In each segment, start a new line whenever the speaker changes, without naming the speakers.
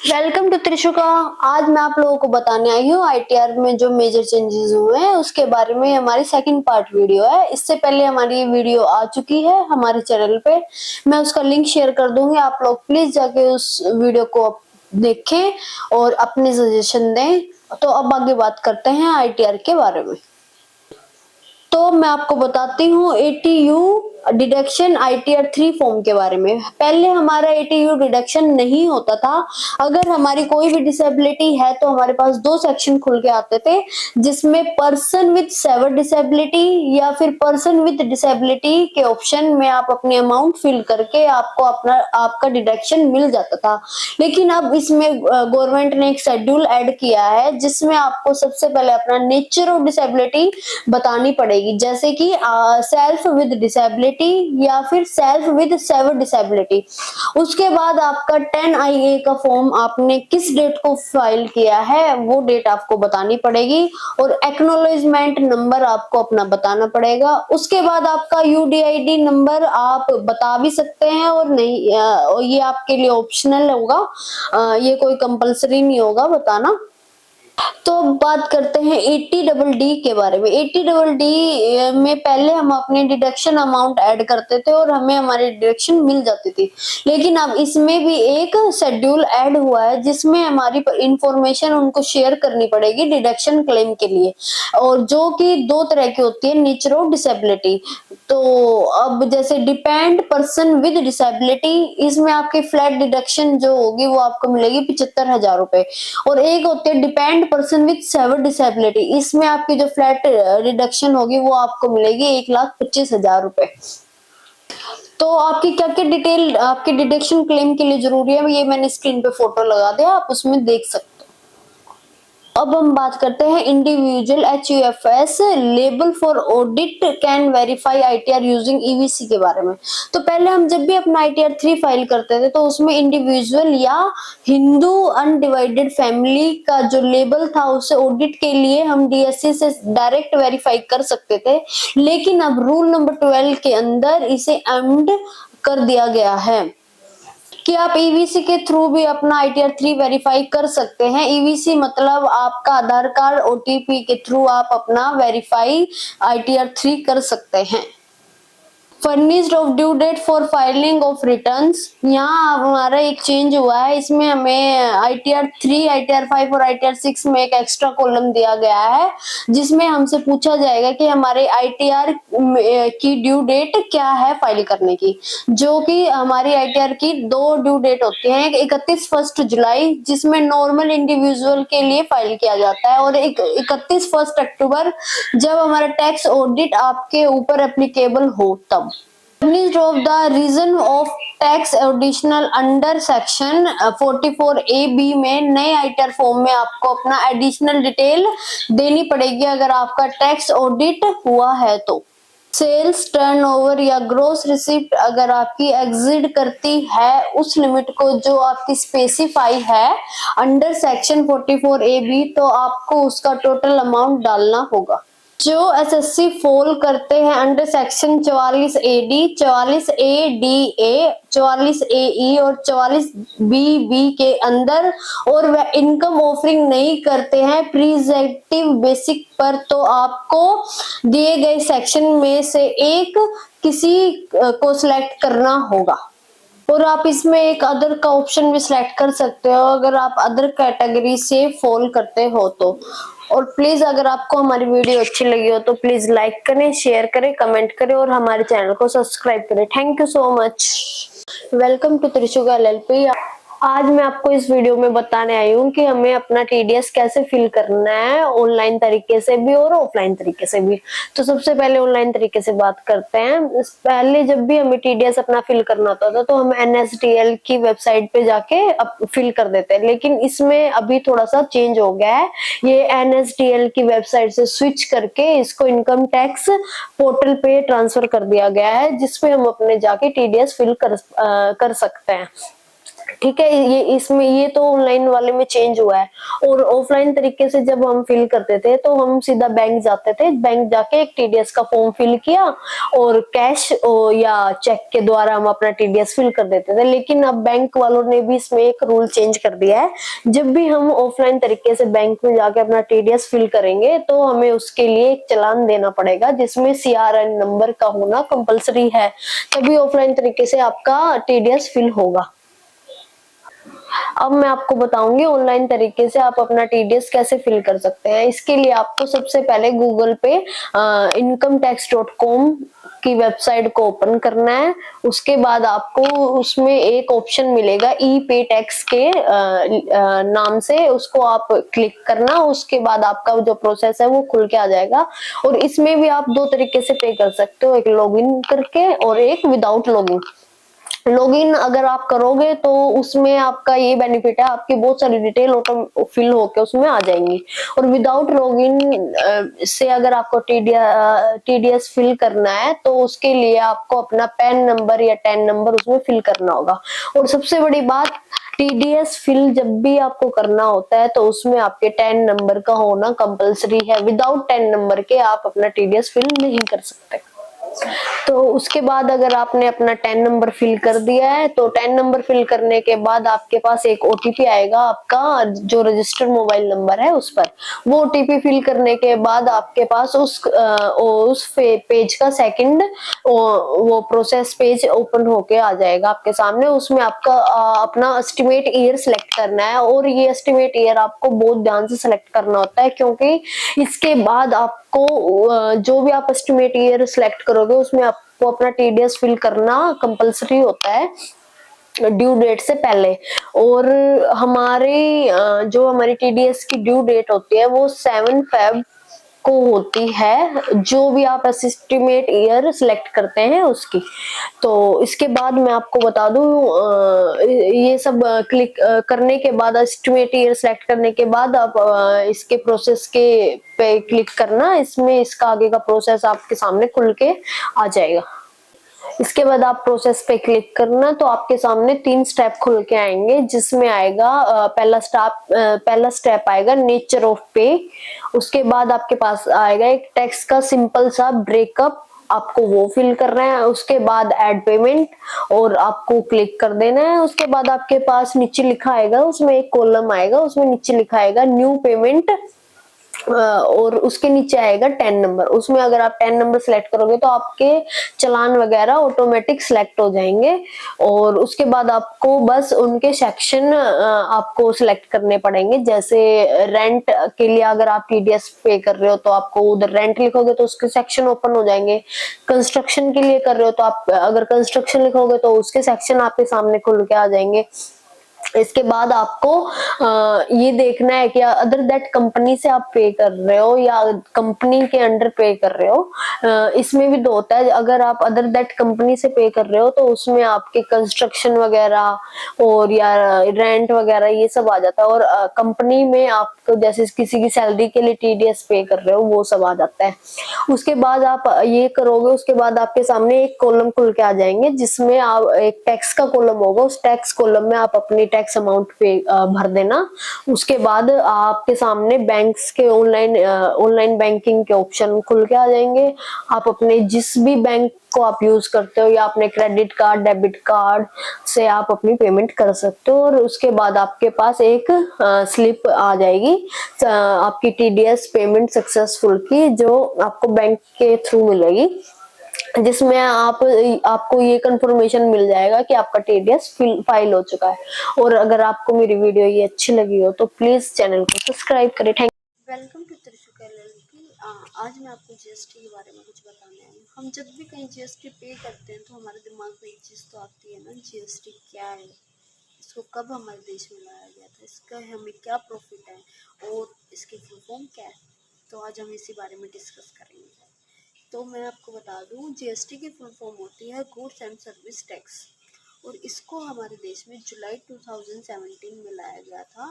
Welcome to Trishuka. आज मैं आप लोगों को बताने आई हूँ आईटीआर में जो मेजर चेंजेस हुए हैं उसके बारे में। हमारी सेकंड पार्ट वीडियो है। इससे पहले हमारी ये वीडियो आ चुकी है हमारे चैनल पे, मैं उसका लिंक शेयर कर दूंगी। आप लोग प्लीज जाके उस वीडियो को देखें और अपने सजेशन दें। तो अब आगे बात करते हैं आईटीआर के बारे में। तो मैं आपको बताती हूँ एटीयू डिडक्शन आईटीआर 3 फॉर्म के बारे में। पहले हमारा एटीयू डिडक्शन नहीं होता था। अगर हमारी कोई भी डिसेबिलिटी है तो हमारे पास दो सेक्शन खुल के आते थे, जिसमें पर्सन विद सेवर डिसेबिलिटी या फिर पर्सन विद डिसेबिलिटी के ऑप्शन में आप अपने अमाउंट फिल करके आपको आपका डिडक्शन मिल जाता था। लेकिन अब इसमें गवर्नमेंट ने एक शेड्यूल ऐड किया है जिसमें आपको सबसे पहले अपना नेचर ऑफ डिसेबिलिटी बतानी पड़ेगी, जैसे कि सेल्फ विद डिसेबिलिटी या फिर सेल्फ विद सेवर डिसेबिलिटी। उसके बाद आपका 10IA का फॉर्म आपने किस डेट को फाइल किया है वो डेट आपको बतानी पड़ेगी और एक्नॉलेजमेंट नंबर आपको अपना बताना पड़ेगा। उसके बाद आपका यूडीआईडी नंबर आप बता भी सकते हैं और नहीं, ये आपके लिए ऑप्शनल होगा, ये कोई कंपलसरी नहीं होगा बताना। तो अब बात करते हैं 80DD के बारे में। 80DD में पहले हम अपने डिडक्शन अमाउंट ऐड करते थे और हमें हमारी डिडक्शन मिल जाती थी, लेकिन अब इसमें भी एक शेड्यूल ऐड हुआ है जिसमें हमारी इंफॉर्मेशन उनको शेयर करनी पड़ेगी डिडक्शन क्लेम के लिए, और जो कि दो तरह की होती है, नेचर ऑफ डिसेबिलिटी। तो अब जैसे डिपेंड पर्सन विद डिसेबिलिटी, इसमें आपकी फ्लैट डिडक्शन जो होगी वो आपको मिलेगी 75,000 रुपए। और एक होती है depend person with severe disability, इसमें आपकी जो फ्लैट रिडक्शन होगी वो आपको मिलेगी 1,25,000 रुपए। तो आपकी क्या क्या डिटेल आपके डिडक्शन क्लेम के लिए जरूरी है ये मैंने स्क्रीन पे फोटो लगा दिया, आप उसमें देख सकते हो। अब हम बात करते हैं individual HUFS label for audit can verify ITR using EVC के बारे में। तो पहले हम जब भी अपना आईटीआर 3 फाइल करते थे तो उसमें इंडिविजुअल या हिंदू अनडिवाइडेड फैमिली का जो लेबल था उसे ऑडिट के लिए हम डीएससी से डायरेक्ट वेरीफाई कर सकते थे, लेकिन अब रूल नंबर 12 के अंदर इसे एम्ड कर दिया गया है कि आप ईवीसी के थ्रू भी अपना आईटीआर 3 वेरीफाई कर सकते हैं। ईवीसी मतलब आपका आधार कार्ड ओटीपी के थ्रू आप अपना वेरीफाई आईटीआर 3 कर सकते हैं। Furnished of due date for filing of returns, यहाँ हमारा एक चेंज हुआ है। इसमें हमें आईटीआर 3, आईटीआर 5 और आईटीआर 6 में एक एक्स्ट्रा कॉलम दिया गया है जिसमें हमसे पूछा जाएगा कि हमारे आईटीआर की ड्यू डेट क्या है फाइल करने की, जो कि हमारी आईटीआर की दो ड्यू डेट होती है। 31 जुलाई जिसमें नॉर्मल इंडिविजुअल के लिए फाइल किया जाता है, और 31 अक्टूबर जब हमारा टैक्स ऑडिट आपके ऊपर एप्लीकेबल हो तब। List of the reason of tax additional under section 44AB में नए आईटीआर फॉर्म में आपको अपना एडिशनल डिटेल देनी पड़ेगी अगर आपका टैक्स ऑडिट हुआ है तो। सेल्स टर्नओवर या ग्रोस रिसिप्ट अगर आपकी एग्जिट करती है उस लिमिट को जो आपकी स्पेसिफाई है अंडर सेक्शन 44AB, तो आपको उसका टोटल अमाउंट डालना होगा। जो एसएससी फॉल करते हैं under section 44AD, 44ADA, 44AE और 44BB के अंदर, और वह इनकम ऑफरिंग नहीं करते हैं प्रीजेंटिव बेसिक पर, तो आपको दिए गए सेक्शन में से एक किसी को सिलेक्ट करना होगा। और आप इसमें एक अदर का ऑप्शन भी सिलेक्ट कर सकते हो अगर आप अदर कैटेगरी से फॉल करते हो तो। और प्लीज अगर आपको हमारी वीडियो अच्छी लगी हो तो प्लीज लाइक करें, शेयर करें, कमेंट करें और हमारे चैनल को सब्सक्राइब करें। Thank you so much. Welcome to Trishuka LLP। आज मैं आपको इस वीडियो में बताने आई हूँ कि हमें अपना टीडीएस कैसे फिल करना है, ऑनलाइन तरीके से भी और ऑफलाइन तरीके से भी। तो सबसे पहले ऑनलाइन तरीके से बात करते हैं। पहले जब भी हमें टीडीएस अपना फिल करना होता था तो हम NSDL की वेबसाइट पे जाके फिल कर देते हैं, लेकिन इसमें अभी थोड़ा सा चेंज हो गया है। ये NSDL की वेबसाइट से स्विच करके इसको इनकम टैक्स पोर्टल पे ट्रांसफर कर दिया गया है, जिसपे हम अपने जाके टीडीएस फिल कर सकते हैं। ठीक है, ये इसमें ये तो ऑनलाइन वाले में चेंज हुआ है। और ऑफलाइन तरीके से जब हम फिल करते थे तो हम सीधा बैंक जाते थे, बैंक जाके एक टीडीएस का फॉर्म फिल किया और कैश या चेक के द्वारा हम अपना टीडीएस फिल कर देते थे। लेकिन अब बैंक वालों ने भी इसमें एक रूल चेंज कर दिया है, जब भी हम ऑफलाइन तरीके से बैंक में जाके अपना टीडीएस फिल करेंगे तो हमें उसके लिए एक चालान देना पड़ेगा, जिसमें सीआरएन नंबर का होना कंपलसरी है, तभी ऑफलाइन तरीके से आपका टीडीएस फिल होगा। अब मैं आपको बताऊंगी ऑनलाइन तरीके से आप अपना टीडीएस कैसे फिल कर सकते हैं। इसके लिए आपको सबसे पहले गूगल पे incometax.com की वेबसाइट को ओपन करना है। उसके बाद आपको उसमें एक ऑप्शन मिलेगा ई पे टैक्स के नाम से, उसको आप क्लिक करना। उसके बाद आपका जो प्रोसेस है वो खुल के आ जाएगा। और इसमें भी आप दो तरीके से पे कर सकते हो, एक लॉगिन करके और एक विदाउट लॉगिन। लॉगिन अगर आप करोगे तो उसमें आपका ये बेनिफिट है, आपकी बहुत सारी डिटेल ऑटो फिल होके उसमें आ जाएंगी। और विदाउट लॉगिन से अगर आपको टीडीएस फिल करना है तो उसके लिए आपको अपना पैन नंबर या टैन नंबर उसमें फिल करना होगा। और सबसे बड़ी बात, टीडीएस फिल जब भी आपको करना होता है तो उसमें आपके टैन नंबर का होना कंपलसरी है। विदाउट टैन नंबर के आप अपना टीडीएस फिल नहीं कर सकते। तो उसके बाद अगर आपने अपना 10 नंबर फिल कर दिया है तो 10 नंबर फिल करने के बाद आपके पास एक ओटीपी आएगा, आपका जो रजिस्टर्ड मोबाइल नंबर है उस पर। वो ओटीपी फिल करने के बाद आपके पास उस पेज का सेकंड वो प्रोसेस पेज ओपन होके आ जाएगा आपके सामने। उसमें आपका अपना एस्टिमेट ईयर सिलेक्ट करना है। और ये एस्टिमेट ईयर आपको बहुत ध्यान से सिलेक्ट करना होता है, क्योंकि इसके बाद आपको जो भी आप एस्टिमेट ईयर सिलेक्ट करोगे उसमें आपको अपना टीडीएस फिल करना कंपलसरी होता है ड्यू डेट से पहले। और जो हमारी टीडीएस की ड्यू डेट होती है वो 7 फेब को होती है, जो भी आप एस्टिमेट ईयर सिलेक्ट करते हैं उसकी। तो इसके बाद मैं आपको बता दूं, ये सब क्लिक करने के बाद, एस्टिमेट ईयर सिलेक्ट करने के बाद आप इसके प्रोसेस के पे क्लिक करना। इसमें इसका आगे का प्रोसेस आपके सामने खुल के आ जाएगा। इसके बाद आप प्रोसेस पे क्लिक करना तो आपके सामने 3 स्टेप खुल के आएंगे, जिसमें आएगा पहला स्टेप आएगा नेचर ऑफ पे। उसके बाद आपके पास आएगा एक टेक्स्ट का सिंपल सा ब्रेकअप, आपको वो फिल करना है। उसके बाद ऐड पेमेंट और आपको क्लिक कर देना है। उसके बाद आपके पास नीचे लिखा आएगा, उसमें एक कॉलम आएगा, उसमें नीचे लिखा आएगा न्यू पेमेंट और उसके नीचे आएगा 10 नंबर। उसमें अगर आप 10 नंबर सिलेक्ट करोगे तो आपके चालान वगैरह ऑटोमेटिक सिलेक्ट हो जाएंगे। और उसके बाद आपको बस उनके सेक्शन आपको सिलेक्ट करने पड़ेंगे। जैसे रेंट के लिए अगर आप टीडीएस पे कर रहे हो तो आपको उधर रेंट लिखोगे तो उसके सेक्शन ओपन हो जाएंगे। कंस्ट्रक्शन के लिए कर रहे हो तो आप अगर कंस्ट्रक्शन लिखोगे तो उसके सेक्शन आपके सामने खुल के आ जाएंगे। इसके बाद आपको ये देखना है कि अदर दैट कंपनी से आप पे कर रहे हो या कंपनी के अंडर पे कर रहे हो। इसमें भी दो होता है, अगर आप अदर दैट कंपनी से पे कर रहे हो तो उसमें आपके कंस्ट्रक्शन वगैरह और या रेंट वगैरह ये सब आ जाता है। और कंपनी में आपको जैसे किसी की सैलरी के लिए टीडीएस पे कर रहे हो वो सब आ जाता है। उसके बाद आप ये करोगे, उसके बाद आपके सामने एक कॉलम खुल के आ जाएंगे, जिसमें आप एक टैक्स का कॉलम होगा। उस टैक्स कॉलम में आप अपनी टैक्स अमाउंट पे भर देना। उसके बाद आपके सामने बैंक्स के ऑनलाइन बैंकिंग के ऑप्शन खुल के आ जाएंगे। आप अपने जिस भी बैंक को आप यूज करते हो या अपने क्रेडिट कार्ड डेबिट कार्ड से आप अपनी पेमेंट कर सकते हो। और उसके बाद आपके पास एक स्लिप आ जाएगी आपकी टीडीएस पेमेंट सक्सेसफुल की, जो आपको बैंक के थ्रू मिलेगी, जिसमें आपको ये कंफर्मेशन मिल जाएगा कि आपका टीडीएस फाइल हो चुका है। और अगर आपको मेरी वीडियो ये अच्छी लगी हो तो प्लीज चैनल को सब्सक्राइब करें। Thank
welcome to Trishuka LLP. आज मैं आपको जीएसटी के बारे में कुछ बताने आई हूँ। हम जब भी कहीं जीएसटी पे करते हैं तो हमारे दिमाग में एक चीज़ तो आती है ना, जीएसटी क्या है, इसको कब हमारे देश में लाया गया था, इसका हमें क्या प्रॉफिट है और इसकी फुल फॉर्म क्या है। तो आज हम इसी बारे में डिस्कस करेंगे। तो मैं आपको बता दूँ, जीएसटी की फुल फॉर्म होती है गुड्स एंड सर्विस टैक्स, और इसको हमारे देश में जुलाई 2017 में लाया गया था।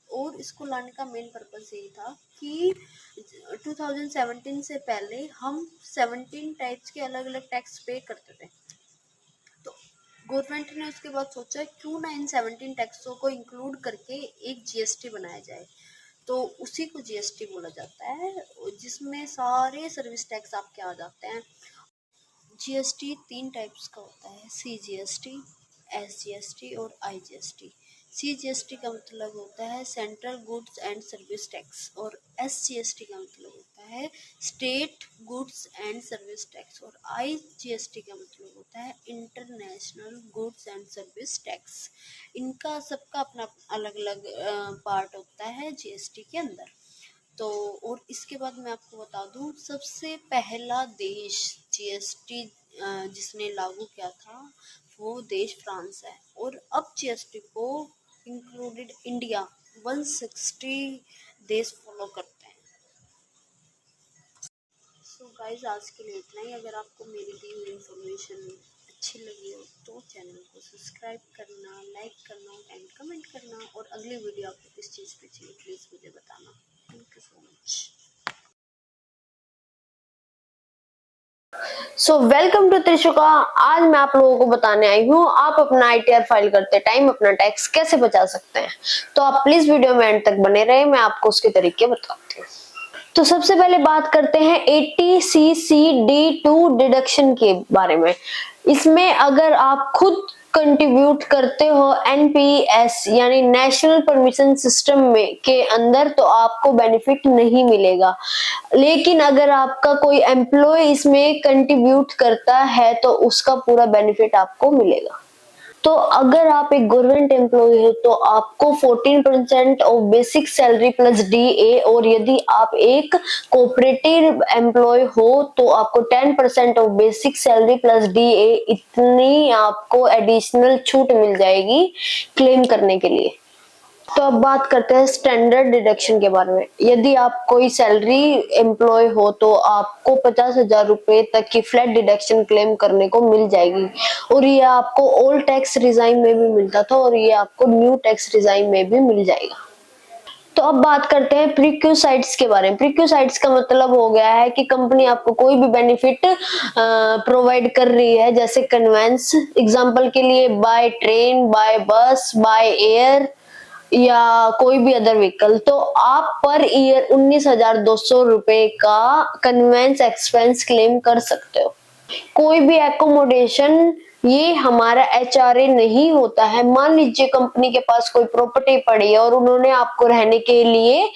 और इसको लाने का मेन पर्पस यही था कि 2017 से पहले हम 17 टाइप्स के अलग अलग टैक्स पे करते थे। तो गवर्नमेंट ने उसके बाद सोचा क्यों ना इन 17 टैक्सों को इंक्लूड करके एक जीएसटी बनाया जाए, तो उसी को जीएसटी बोला जाता है, जिसमें सारे सर्विस टैक्स आपके आ जाते हैं। जीएसटी 3 टाइप्स का होता है, सीजीएसटी, एसजीएसटी और आईजीएसटी। सीजीएसटी का मतलब होता है central goods and service tax, और एसजीएसटी का मतलब होता है state goods and service tax, और आईजीएसटी का मतलब होता है international goods and service tax. इनका सबका अपना अलग अलग पार्ट होता है जीएसटी के अंदर। तो और इसके बाद मैं आपको बता दूं, सबसे पहला देश जीएसटी जिसने लागू किया था वो देश फ्रांस है, और अब जीएसटी को इंक्लूडेड इंडिया 160 देश फॉलो करते हैं। सो गाइज, आज के लिए इतना ही। अगर आपको मेरी दी हुई इंफॉर्मेशन अच्छी लगी हो तो चैनल को सब्सक्राइब करना, लाइक करना एंड कमेंट करना, और अगली वीडियो आपको किस चीज़ पे चाहिए प्लीज़ मुझे बताना। Thank you so much.
So welcome to Trishuka. आज मैं आप लोगों को बताने आई हूँ आप अपना आईटीआर फाइल करते टाइम अपना टैक्स कैसे बचा सकते हैं। तो आप प्लीज वीडियो में एंड तक बने रहे, मैं आपको उसके तरीके बताती हूँ। तो सबसे पहले बात करते हैं 80CC-D2 डिडक्शन के बारे में। इसमें अगर आप खुद कंट्रीब्यूट करते हो एनपीएस यानी नेशनल परमिशन सिस्टम में के अंदर तो आपको बेनिफिट नहीं मिलेगा, लेकिन अगर आपका कोई एम्प्लॉय इसमें कंट्रीब्यूट करता है तो उसका पूरा बेनिफिट आपको मिलेगा। तो अगर आप एक गवर्नमेंट एम्प्लॉय हो तो आपको 14% of basic salary plus DA, और यदि आप एक कोऑपरेटिव एम्प्लॉय हो तो आपको 10% of basic salary plus DA, इतनी आपको एडिशनल छूट मिल जाएगी क्लेम करने के लिए। तो अब बात करते हैं स्टैंडर्ड डिडक्शन के बारे में। यदि आप कोई सैलरी एम्प्लॉय हो तो आपको 50,000 रुपए तक की फ्लैट डिडक्शन क्लेम करने को मिल जाएगी, और ये आपको ओल्ड टैक्स रिजाइम में भी मिलता था और ये आपको न्यू टैक्स रिजाइम में भी मिल जाएगा। तो अब बात करते हैं प्रीक्यूसाइड्स के बारे में। प्रीक्यूसाइड्स का मतलब हो गया है कि कंपनी आपको कोई भी बेनिफिट प्रोवाइड कर रही है, जैसे कन्वेंस, एग्जांपल के लिए बाय ट्रेन, बाय बस, बाय एयर या कोई भी अदर व्हीकल, तो आप पर ईयर 19,200 रुपए का कन्वेंस एक्सपेंस क्लेम कर सकते हो। कोई भी एकोमोडेशन ये हमारा एचआरए नहीं होता है। मान लीजिए कंपनी के पास कोई प्रॉपर्टी पड़ी है और उन्होंने आपको रहने के लिए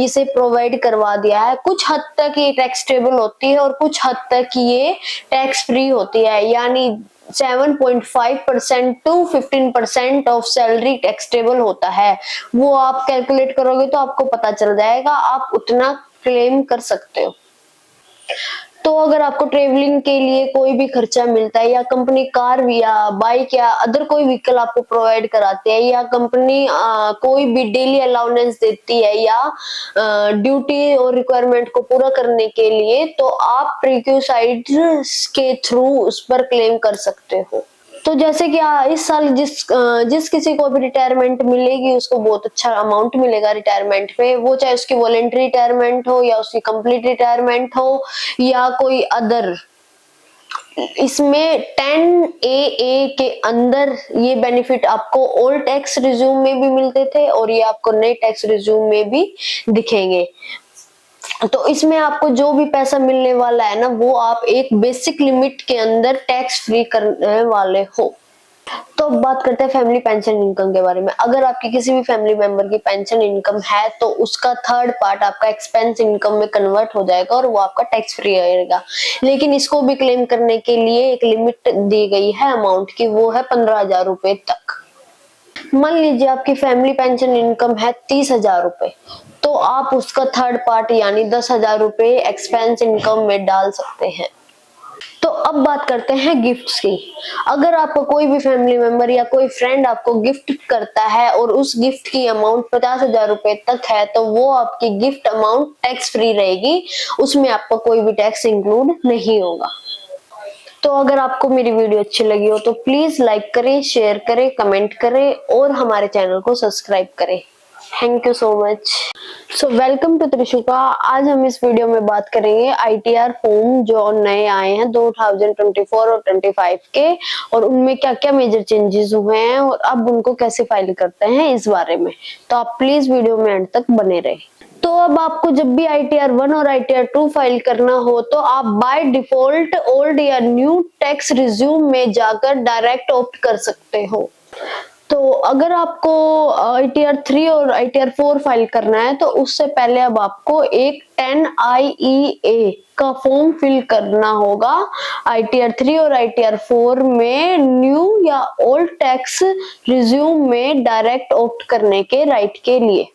इसे प्रोवाइड करवा दिया है। कुछ हद तक ये टैक्सेबल होती है और कुछ हद तक ये टैक्स फ्री होती है, यानी 7.5% टू 15% ऑफ सैलरी टैक्सेबल होता है। वो आप कैलकुलेट करोगे तो आपको पता चल जाएगा, आप उतना क्लेम कर सकते हो। तो अगर आपको ट्रेवलिंग के लिए कोई भी खर्चा मिलता है, या कंपनी कार या बाइक या अदर कोई व्हीकल आपको प्रोवाइड कराते हैं, या कंपनी कोई भी डेली अलाउंस देती है, या ड्यूटी और रिक्वायरमेंट को पूरा करने के लिए, तो आप प्रीक्यूसाइड्स के थ्रू उस पर क्लेम कर सकते हो। तो जैसे कि इस साल जिस किसी को भी रिटायरमेंट मिलेगी उसको बहुत अच्छा अमाउंट मिलेगा रिटायरमेंट पे, वो चाहे उसकी वॉलेंटरी रिटायरमेंट हो या उसकी कंप्लीट रिटायरमेंट हो या कोई अदर। इसमें 10AA के अंदर ये बेनिफिट आपको ओल्ड टैक्स रिज्यूम में भी मिलते थे और ये आपको नए टैक्स रिज्यूम में भी दिखेंगे। तो इसमें आपको जो भी पैसा मिलने वाला है ना, वो आप एक बेसिक लिमिट के अंदर टैक्स फ्री करने वाले हो। तो अब बात करते हैं फैमिली पेंशन इनकम के बारे में। अगर आपकी किसी भी फैमिली मेंबर की पेंशन इनकम है तो उसका थर्ड पार्ट आपका एक्सपेंस इनकम में कन्वर्ट हो जाएगा और वो आपका टैक्स फ्री रहेगा। लेकिन इसको भी क्लेम करने के लिए एक लिमिट दी गई है अमाउंट की, वो है 15,000 रुपए तक। मान लीजिए आपकी फैमिली पेंशन इनकम है 30,000 रुपए, तो आप उसका थर्ड पार्ट यानी 10,000 रुपए एक्सपेंस इनकम में डाल सकते हैं। तो अब बात करते हैं गिफ्ट्स की। अगर आपको कोई भी फैमिली मेंबर या कोई फ्रेंड आपको गिफ्ट करता है और उस गिफ्ट की अमाउंट 50,000 रुपए तक है, तो वो आपकी गिफ्ट अमाउंट टैक्स फ्री रहेगी, उसमें आपका कोई भी टैक्स इंक्लूड नहीं होगा। तो अगर आपको मेरी वीडियो अच्छी लगी हो तो प्लीज लाइक करें, शेयर करें, कमेंट करें और हमारे चैनल को सब्सक्राइब करें। Thank you so much. So welcome to Trishuka. आज हम इस वीडियो में बात करेंगे ITR फॉर्म जो नए आए हैं 2024 और 25 के, और उनमें क्या क्या मेजर चेंजेस हुए हैं और अब उनको कैसे फाइल करते हैं इस बारे में। तो आप प्लीज वीडियो में एंड तक बने रहे। तो अब आपको जब भी ITR 1 और ITR 2 फाइल करना हो तो आप बाय डिफॉल्ट ओल्ड या न्यू टैक्स रिज्यूम में जाकर डायरेक्ट ऑप्ट कर सकते हो। तो अगर आपको ITR 3 और ITR 4 फाइल करना है तो उससे पहले अब आपको एक 10IEA का फॉर्म फिल करना होगा। ITR 3 और ITR 4 में न्यू या ओल्ड टैक्स रिज्यूम में डायरेक्ट ऑप्ट करने के राइट के लिए।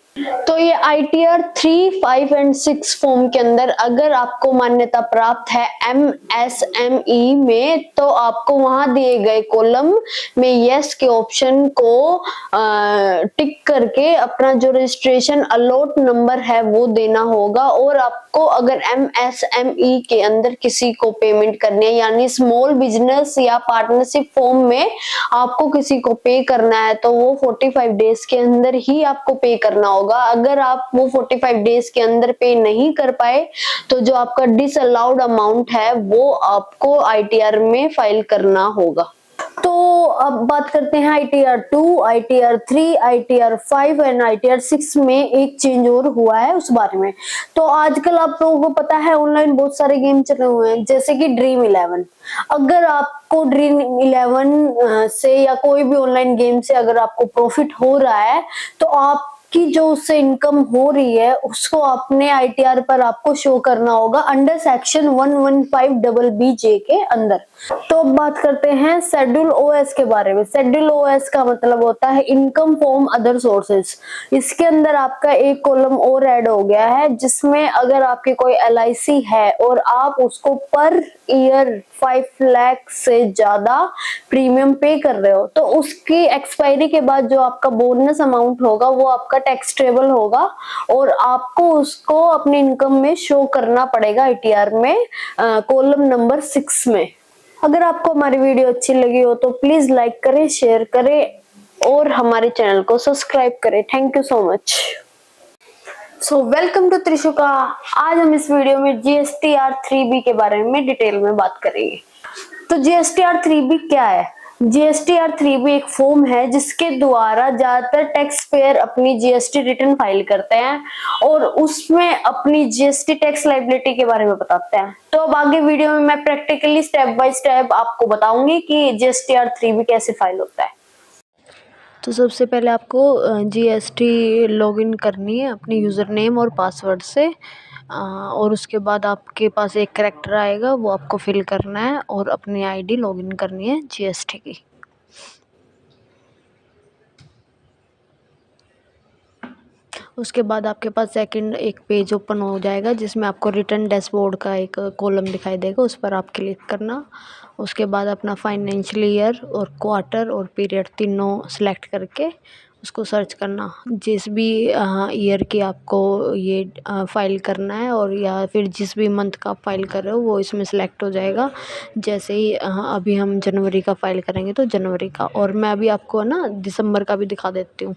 तो ये ITR 3, 5 एंड 6 फॉर्म के अंदर अगर आपको मान्यता प्राप्त है MSME में तो आपको वहां दिए गए कॉलम में यस के ऑप्शन को टिक करके अपना जो रजिस्ट्रेशन अलॉट नंबर है वो देना होगा। और आपको अगर MSME के अंदर किसी को पेमेंट करनी है यानी स्मॉल बिजनेस या पार्टनरशिप फॉर्म में आपको किसी को पे करना है तो वो 45 डेज के अंदर ही आपको पे करना होगा। अगर आप वो 45 डेज के अंदर पे नहीं कर पाए तो जो आपका डिसअलाउड अमाउंट है वो आपको ITR में फाइल करना होगा। तो अब बात करते हैं ITR 2, ITR 3, ITR 5 and ITR 6 में एक चेंज और हुआ है उस बारे में। तो आजकल आप लोगों को पता है ऑनलाइन बहुत सारे गेम चले हुए हैं जैसे कि ड्रीम 11। अगर आपको ड्रीम 11 से या कोई भी ऑनलाइन गेम से अगर आपको प्रॉफिट हो रहा है तो आप की जो उससे इनकम हो रही है उसको अपने ITR पर आपको शो करना होगा अंडर सेक्शन 115BBJ के अंदर। तो अब बात करते हैं शेड्यूल OS के बारे में। शेड्यूल OS का मतलब होता है इनकम फ्रॉम अदर सोर्सेज। इसके अंदर आपका एक कॉलम और ऐड हो गया है जिसमें अगर आपकी कोई LIC है और आप उसको पर ईयर 5 लाख से ज्यादा प्रीमियम पे कर रहे हो तो उसकी एक्सपायरी के बाद जो आपका बोनस अमाउंट होगा वो आपका टैक्सेबल होगा और आपको उसको अपनी इनकम में शो करना पड़ेगा ITR में कॉलम नंबर 6 में। अगर आपको हमारी वीडियो अच्छी लगी हो तो प्लीज लाइक करें, शेयर करें और हमारे चैनल को सब्सक्राइब करें। Thank you so much. So welcome to Trishuka. आज हम इस वीडियो में GSTR 3B के बारे में डिटेल में बात करेंगे। तो GSTR 3B क्या है? GSTR 3B एक फॉर्म है जिसके द्वारा ज्यादातर टैक्स पेयर अपनी GST रिटर्न फाइल करते हैं और उसमें अपनी GST टैक्स लायबिलिटी के बारे में बताते हैं। तो अब आगे वीडियो में मैं प्रैक्टिकली स्टेप बाय स्टेप आपको बताऊंगी कि GSTR 3B कैसे फाइल होता है। तो सबसे पहले आपको GST लॉगिन करनी है अपनी यूज़र नेम और पासवर्ड से, और उसके बाद आपके पास एक कैरेक्टर आएगा वो आपको फिल करना है और अपनी ID लॉगिन करनी है GST की। उसके बाद आपके पास सेकंड एक पेज ओपन हो जाएगा जिसमें आपको रिटर्न डैशबोर्ड का एक कॉलम दिखाई देगा, उस पर आप क्लिक करना। उसके बाद अपना फाइनेंशियल ईयर और क्वार्टर और पीरियड तीनों सेलेक्ट करके उसको सर्च करना। जिस भी ईयर की आपको ये फाइल करना है और या फिर जिस भी मंथ का आप फाइल कर रहे हो वो इसमें सेलेक्ट हो जाएगा। जैसे ही अभी हम जनवरी का फाइल करेंगे तो जनवरी का, और मैं अभी आपको ना दिसंबर का भी दिखा देती हूँ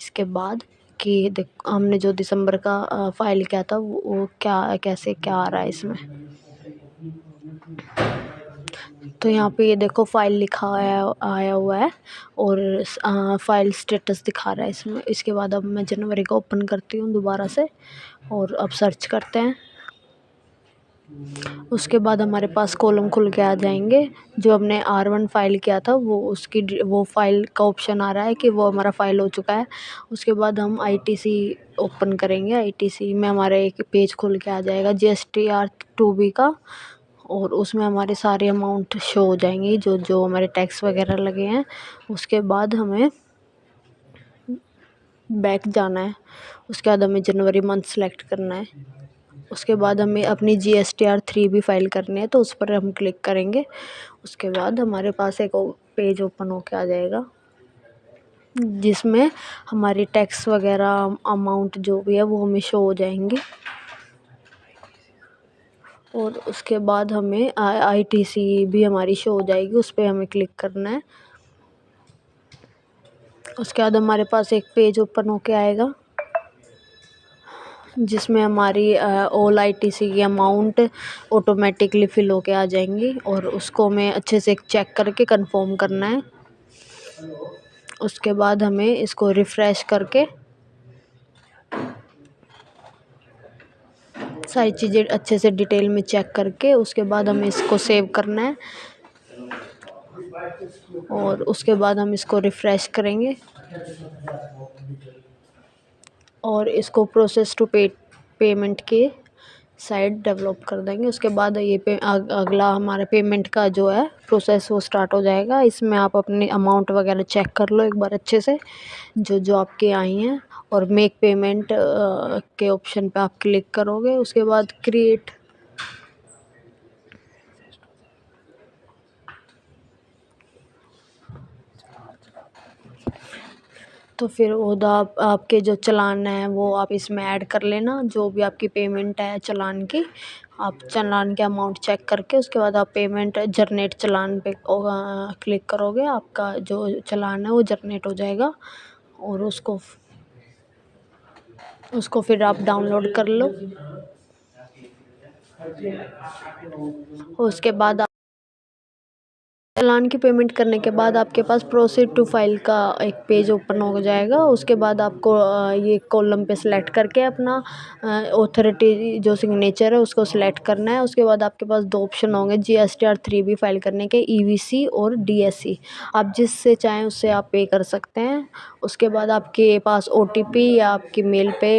इसके बाद कि हमने जो दिसंबर का फाइल किया था वो क्या कैसे क्या आ रहा है इसमें। तो यहाँ पे ये देखो फाइल लिखा आया हुआ है और फाइल स्टेटस दिखा रहा है इसमें। इसके बाद अब मैं जनवरी का ओपन करती हूँ दोबारा से और अब सर्च करते हैं। उसके बाद हमारे पास कॉलम खुल के आ जाएंगे। जो हमने R1 फाइल किया था वो फाइल का ऑप्शन आ रहा है कि वो हमारा फाइल हो चुका है। उसके बाद हम ITC ओपन करेंगे। ITC में हमारा एक पेज खुल के आ जाएगा GSTR 2B का, और उसमें हमारे सारे अमाउंट शो हो जाएंगे जो जो हमारे टैक्स वगैरह लगे हैं। उसके बाद हमें बैक जाना है। उसके बाद हमें जनवरी मंथ सेलेक्ट करना है। उसके बाद हमें अपनी GSTR 3B फाइल करनी है तो उस पर हम क्लिक करेंगे। उसके बाद हमारे पास एक पेज ओपन होके आ जाएगा जिसमें हमारी टैक्स वगैरह अमाउंट जो भी है वो हमें शो हो जाएंगे। और उसके बाद हमें ITC भी हमारी शो हो जाएगी, उस पर हमें क्लिक करना है। उसके बाद हमारे पास एक पेज ओपन होके आएगा जिसमें हमारी ऑल आईटीसी की अमाउंट ऑटोमेटिकली फिल होके आ जाएंगी और उसको हमें अच्छे से चेक करके कंफर्म करना है। उसके बाद हमें इसको रिफ़्रेश करके सारी चीज़ें अच्छे से डिटेल में चेक करके उसके बाद हमें इसको सेव करना है और उसके बाद हम इसको रिफ़्रेश करेंगे और इसको प्रोसेस टू पेमेंट के साइड डेवलप कर देंगे। उसके बाद ये अगला हमारे पेमेंट का जो है प्रोसेस वो स्टार्ट हो जाएगा। इसमें आप अपनी अमाउंट वगैरह चेक कर लो एक बार अच्छे से, जो जो आपके आई हैं, और मेक पेमेंट के ऑप्शन पे आप क्लिक करोगे। उसके बाद क्रिएट तो फिर उधर आपके जो चालान है वो आप इसमें ऐड कर लेना, जो भी आपकी पेमेंट है चालान की। आप चालान के अमाउंट चेक करके उसके बाद आप पेमेंट जनरेट चालान पे क्लिक करोगे, आपका जो चालान है वो जनरेट हो जाएगा और उसको फिर आप डाउनलोड कर लो। उसके बाद चालान की पेमेंट करने के बाद आपके पास प्रोसीड टू फाइल का एक पेज ओपन हो जाएगा। उसके बाद आपको ये कॉलम पे सिलेक्ट करके अपना ऑथोरिटी जो सिग्नेचर है उसको सिलेक्ट करना है। उसके बाद आपके पास दो ऑप्शन होंगे GSTR 3B फाइल करने के, EVC और DSC। आप जिससे चाहें उससे आप पे कर सकते हैं। उसके बाद आपके पास OTP या आपकी मेल पे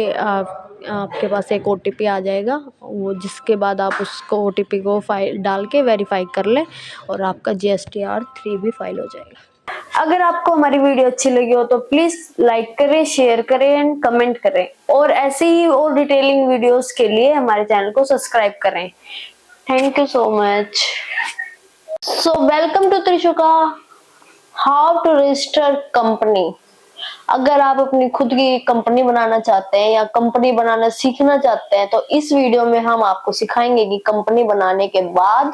आपके पास एक OTP आ जाएगा, वो जिसके बाद आप उसको OTP को फाइल डाल के वेरीफाई कर लें और आपका GSTR 3B फाइल हो जाएगा। अगर आपको हमारी वीडियो अच्छी लगी हो तो प्लीज लाइक करें, शेयर करें एंड कमेंट करें, और ऐसे ही और डिटेलिंग वीडियोस के लिए हमारे चैनल को सब्सक्राइब करें। Thank you so much. So welcome to Trishuka how to register company. अगर आप अपनी खुद की कंपनी बनाना चाहते हैं या कंपनी बनाना सीखना चाहते हैं तो इस वीडियो में हम आपको सिखाएंगे कि कंपनी बनाने के बाद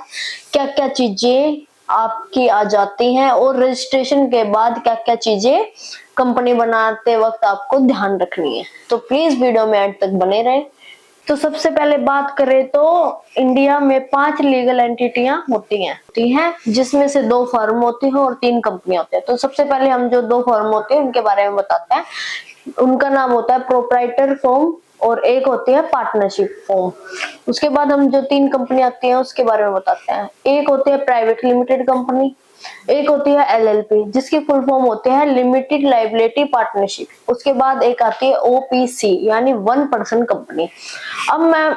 क्या क्या चीजें आपकी आ जाती हैं और रजिस्ट्रेशन के बाद क्या क्या चीजें कंपनी बनाते वक्त आपको ध्यान रखनी है। तो प्लीज वीडियो में अंत तक बने रहें। तो सबसे पहले बात करें तो इंडिया में 5 लीगल एंटिटियां होती हैं जिसमें से 2 फर्म होती हैं और 3 कंपनियां होती हैं। तो सबसे पहले हम जो 2 फर्म होती हैं उनके बारे में बताते हैं। उनका नाम होता है प्रोप्राइटर फर्म और एक होती है पार्टनरशिप फर्म। उसके बाद हम जो 3 कंपनी आती हैं उसके बारे में बताते हैं। एक होती है प्राइवेट लिमिटेड कंपनी, एक होती है LLP जिसकी फुल फॉर्म होते हैं लिमिटेड लाइबिलिटी पार्टनरशिप। उसके बाद एक आती है OPC यानी 1 पर्सन कंपनी। अब मैं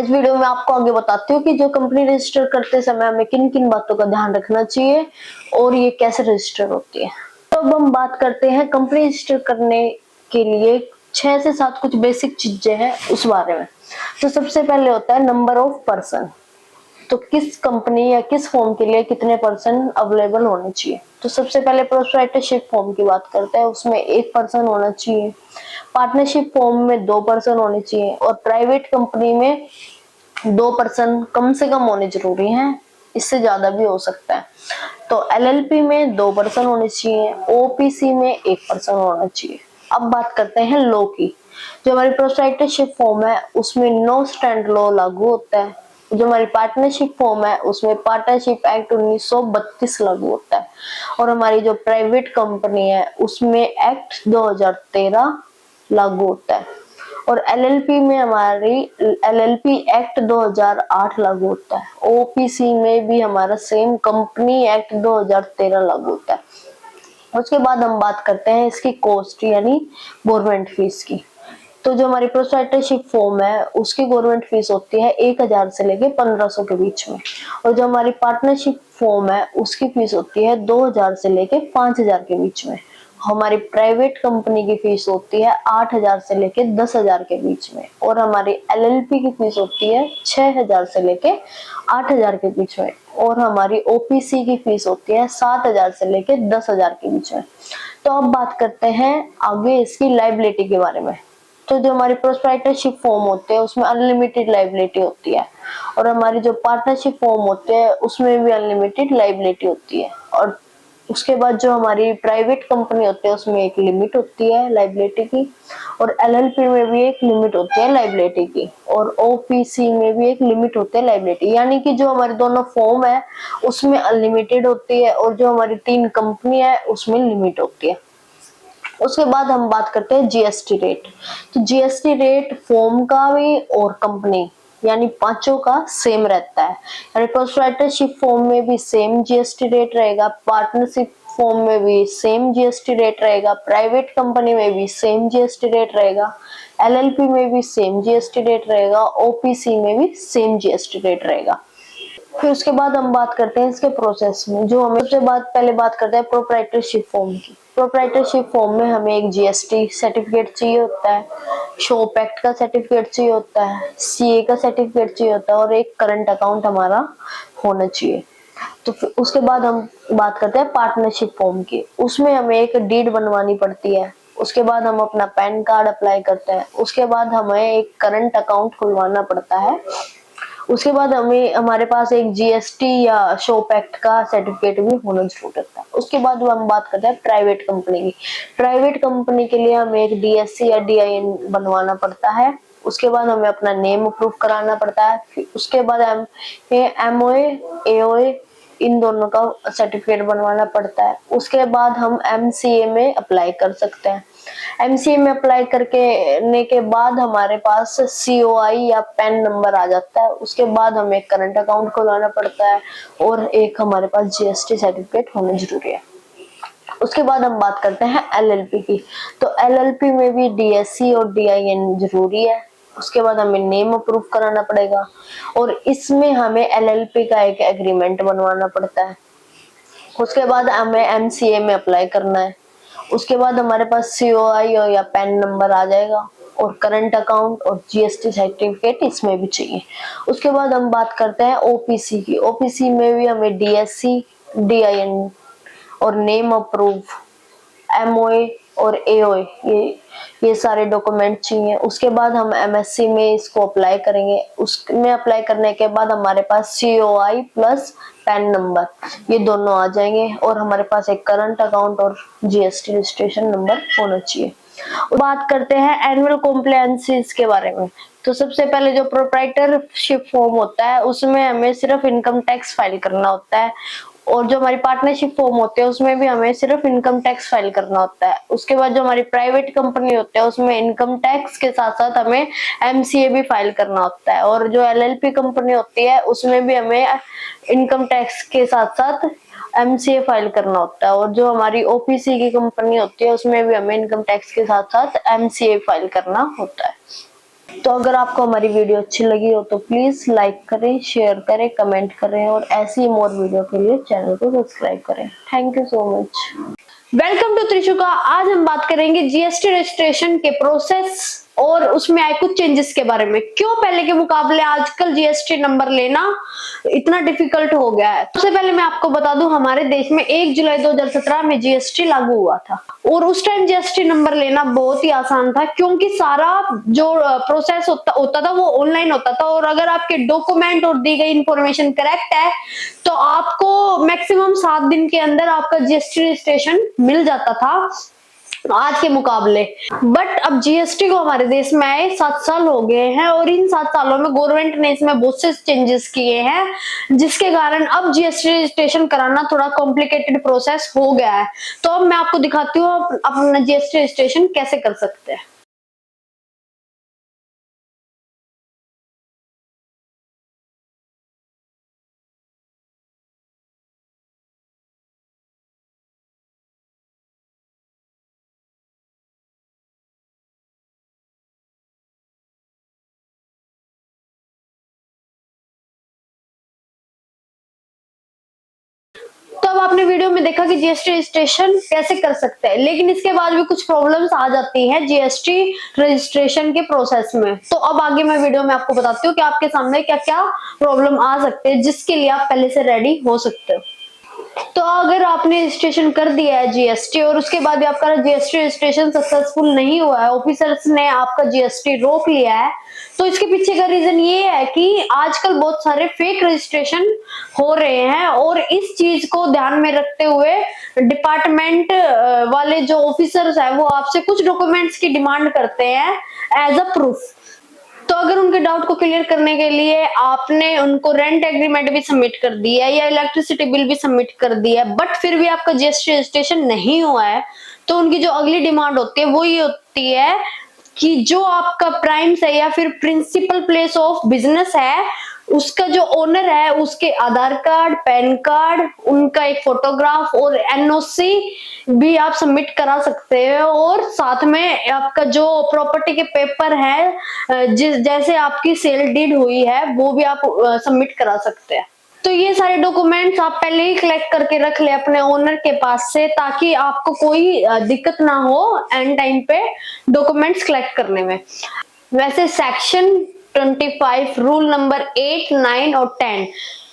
इस वीडियो में आपको आगे बताती हूँ कि जो कंपनी रजिस्टर करते समय हमें किन किन बातों का ध्यान रखना चाहिए और ये कैसे रजिस्टर होती है। तो अब हम बात करते हैं कंपनी रजिस्टर करने के लिए 6 से 7 कुछ बेसिक चीजें हैं उस बारे में। तो सबसे पहले होता है नंबर ऑफ पर्सन। तो किस कंपनी या किस फॉर्म के लिए कितने पर्सन अवेलेबल होने चाहिए। तो सबसे पहले प्रोप्राइटरशिप फॉर्म की बात करते हैं, उसमें 1 पर्सन होना चाहिए। पार्टनरशिप फॉर्म में 2 पर्सन होने चाहिए और प्राइवेट कंपनी में 2 पर्सन कम से कम होने जरूरी हैं, इससे ज्यादा भी हो सकता है। तो LLP में 2 पर्सन होने चाहिए, OPC में 1 पर्सन होना चाहिए। अब बात करते हैं लॉ की। जो हमारी प्रोप्राइटरशिप फॉर्म है उसमें नो स्टैंड लॉ लागू होता है। जो हमारी पार्टनरशिप फॉर्म है उसमें पार्टनरशिप एक्ट 1932 लागू होता है और हमारी जो प्राइवेट कंपनी है उसमें एक्ट 2013 लागू होता है और LLP में हमारी LLP एक्ट 2008 लागू होता है। OPC में भी हमारा सेम कंपनी एक्ट 2013 लागू होता है। उसके बाद हम बात करते हैं इसकी कॉस्ट यानी गवर्नमेंट फीस की। तो जो हमारी प्रोप्राइटरशिप फॉर्म है उसकी गवर्नमेंट फीस होती है 1000 से लेके 1500 के बीच में और जो हमारी पार्टनरशिप फॉर्म है उसकी फीस होती है 2000 से लेके 5000 के बीच में। हमारी प्राइवेट कंपनी की फीस होती है 8000 से लेके 10000 के बीच में और हमारी LLP की फीस होती है 6000 से लेके 8000 के बीच में और हमारी OPC की फीस होती है 7000 से लेके 10000 के बीच में। तो अब बात करते हैं आगे इसकी लायबिलिटी के बारे में। तो जो हमारी प्रोप्राइटरशिप फॉर्म होते हैं उसमें अनलिमिटेड लायबिलिटी होती है और हमारी जो पार्टनरशिप फॉर्म होते हैं उसमें भी अनलिमिटेड लायबिलिटी होती है और उसके बाद जो हमारी प्राइवेट कंपनी होती है उसमें एक लिमिट होती है लाइबिलिटी की, और एलएलपी में भी एक लिमिट होती है लाइबिलिटी की, और ओपीसी में भी एक लिमिट होती है लाइबिलिटी। यानी कि जो हमारी दोनों फॉर्म है उसमें अनलिमिटेड होती है, और जो हमारी 3 कंपनी है उसमें लिमिट होती है। उसके बाद हम बात करते हैं जीएसटी रेट। तो जीएसटी रेट फॉर्म का भी और कंपनी यानी पांचों का सेम रहता है। यानी प्रोप्राइटरशिप फॉर्म में भी सेम जीएसटी रेट रहेगा, पार्टनरशिप फॉर्म में भी सेम जीएसटी रेट रहेगा, प्राइवेट कंपनी में भी सेम जीएसटी रेट रहेगा, एलएलपी में भी सेम जीएसटी रेट रहेगा, ओपीसी में भी सेम जीएसटी रेट रहेगा। फिर उसके बाद हम बात करते हैं इसके प्रोसेस में। जो हमें सबसे पहले बात करते हैं प्रोप्राइटरशिप फॉर्म की। प्रोप्राइटरशिप फॉर्म में हमें एक जीएसटी सर्टिफिकेट चाहिए होता है, शॉप एक्ट का सर्टिफिकेट चाहिए होता है, सीए का सर्टिफिकेट चाहिए होता है, और एक करंट अकाउंट हमारा होना चाहिए। तो फिर उसके बाद हम बात करते हैं पार्टनरशिप फॉर्म की। उसमें हमें एक डीड बनवानी पड़ती है। उसके बाद हम अपना पैन कार्ड अप्लाई करते हैं। उसके बाद हमें एक करंट अकाउंट खुलवाना पड़ता है। उसके बाद हमें हमारे पास एक जीएसटी या शॉप एक्ट का सर्टिफिकेट भी होना जरूर रहता है। उसके बाद हम बात करते हैं प्राइवेट कंपनी की। प्राइवेट कंपनी के लिए हमें एक डीएससी या डीआईएन बनवाना पड़ता है। उसके बाद हमें अपना नेम अप्रूव कराना पड़ता है। फिर उसके बाद हम एमओए एओए इन दोनों का सर्टिफिकेट बनवाना पड़ता है। उसके बाद हम एमसीए में अप्लाई कर सकते हैं। एमसीए में अप्लाई करने के बाद हमारे पास सीओआई या पैन नंबर आ जाता है। उसके बाद हमें करंट अकाउंट खुलवाना पड़ता है, और एक हमारे पास जीएसटी सर्टिफिकेट होना जरूरी है। उसके बाद हम बात करते हैं एलएलपी की। तो एलएलपी में भी डीएससी और डीआईएन जरूरी है। उसके बाद हमें नेम अप्रूव कराना पड़ेगा, और इसमें हमें एलएलपी का एक एग्रीमेंट बनवाना पड़ता है। उसके बाद हमें एमसीए में अप्लाई करना है। उसके बाद हमारे पास सीओआई या पैन नंबर आ जाएगा, और करंट अकाउंट और जीएसटी सर्टिफिकेट इसमें भी चाहिए। उसके बाद हम बात करते हैं ओपीसी की। ओपीसी में भी हमें डीएससी, डीआईएन और नेम अप्रूव, एमओए और एओए ये सारे डॉक्यूमेंट चाहिए। उसके बाद हम एमएससी में इसको अप्लाई करेंगे। उसमें अप्लाई करने के बाद हमारे पास सीओआई प्लस पैन नंबर ये दोनों आ जाएंगे, और हमारे पास एक करंट अकाउंट और जीएसटी रजिस्ट्रेशन नंबर होना चाहिए। बात करते हैं एनुअल कॉम्प्लायंसेस के बारे में। तो सबसे पहले जो प्रोप्राइटरशिप फॉर्म होता है उसमें हमें सिर्फ इनकम टैक्स फाइल करना होता है, और जो हमारी पार्टनरशिप फॉर्म होते हैं उसमें भी हमें सिर्फ इनकम टैक्स फाइल करना होता है। उसके बाद जो हमारी प्राइवेट कंपनी होते हैं उसमें इनकम टैक्स के साथ साथ हमें एमसीए भी फाइल करना होता है, और जो एलएलपी कंपनी होती है उसमें भी हमें इनकम टैक्स के साथ साथ एमसीए फाइल करना होता है, और जो हमारी ओपीसी की कंपनी होती है उसमें भी हमें इनकम टैक्स के साथ साथ एमसीए फाइल करना होता है। तो अगर आपको हमारी वीडियो अच्छी लगी हो तो प्लीज लाइक करें, शेयर करें, कमेंट करें, और ऐसी मोर वीडियो के लिए चैनल को सब्सक्राइब करें। Thank you so much. Welcome to Trishuka. आज हम बात करेंगे जीएसटी रजिस्ट्रेशन के प्रोसेस और उसमें आए कुछ चेंजेस के बारे में। क्यों पहले के मुकाबले आजकल जीएसटी नंबर लेना इतना डिफिकल्ट हो गया है। सबसे पहले मैं आपको बता दूं, हमारे देश में 1 जुलाई 2017 में जीएसटी लागू हुआ था, और उस टाइम जीएसटी नंबर लेना बहुत ही आसान था, क्योंकि सारा जो प्रोसेस होता था वो ऑनलाइन होता था, और अगर आपके डॉक्यूमेंट और दी गई इंफॉर्मेशन करेक्ट है तो आपको मैक्सिमम 7 दिन के अंदर आपका जीएसटी रजिस्ट्रेशन मिल जाता था आज के मुकाबले। बट अब जीएसटी को हमारे देश में आए 7 साल हो गए हैं, और इन 7 सालों में गवर्नमेंट ने इसमें बहुत से चेंजेस किए हैं, जिसके कारण अब जीएसटी रजिस्ट्रेशन कराना थोड़ा कॉम्प्लिकेटेड प्रोसेस हो गया है। तो अब मैं आपको दिखाती हूँ आप अपना जीएसटी रजिस्ट्रेशन कैसे कर सकते हैं। तो अब आपने वीडियो में देखा कि जीएसटी रजिस्ट्रेशन कैसे कर सकते हैं, लेकिन इसके बाद भी कुछ प्रॉब्लम्स आ जाती हैं जीएसटी रजिस्ट्रेशन के प्रोसेस में। तो अब आगे मैं वीडियो में आपको बताती हूँ कि आपके सामने क्या क्या प्रॉब्लम आ सकते हैं, जिसके लिए आप पहले से रेडी हो सकते हो। तो अगर आपने रजिस्ट्रेशन कर दिया है जीएसटी और उसके बाद भी आपका जीएसटी रजिस्ट्रेशन सक्सेसफुल नहीं हुआ है, ऑफिसर्स ने आपका जीएसटी रोक लिया है, तो इसके पीछे का रीजन ये है कि आजकल बहुत सारे फेक रजिस्ट्रेशन हो रहे हैं और इस चीज को ध्यान में रखते हुए डिपार्टमेंट वाले जो ऑफिसर्स है वो आपसे कुछ डॉक्यूमेंट्स की डिमांड करते हैं एज अ प्रूफ। तो अगर उनके डाउट को क्लियर करने के लिए आपने उनको रेंट एग्रीमेंट भी सबमिट कर दिया है या इलेक्ट्रिसिटी बिल भी सबमिट कर दिया है, बट फिर भी आपका जीएसटी रजिस्ट्रेशन नहीं हुआ है, तो उनकी जो अगली डिमांड होती है वो ये होती है कि जो आपका प्राइम्स है या फिर प्रिंसिपल प्लेस ऑफ बिजनेस है, उसका जो ओनर है उसके आधार कार्ड, पैन कार्ड, उनका एक फोटोग्राफ और एनओसी भी आप सबमिट करा सकते हो और साथ में आपका जो प्रॉपर्टी के पेपर है जिस जैसे आपकी सेल डीड हुई है वो भी आप सबमिट करा सकते हैं। तो ये सारे डॉक्यूमेंट्स आप पहले ही कलेक्ट करके रख ले अपने ओनर के पास से, ताकि आपको कोई दिक्कत ना हो एंड टाइम पे डॉक्यूमेंट्स कलेक्ट करने में। वैसे सेक्शन 25 रूल नंबर 8, 9 और 10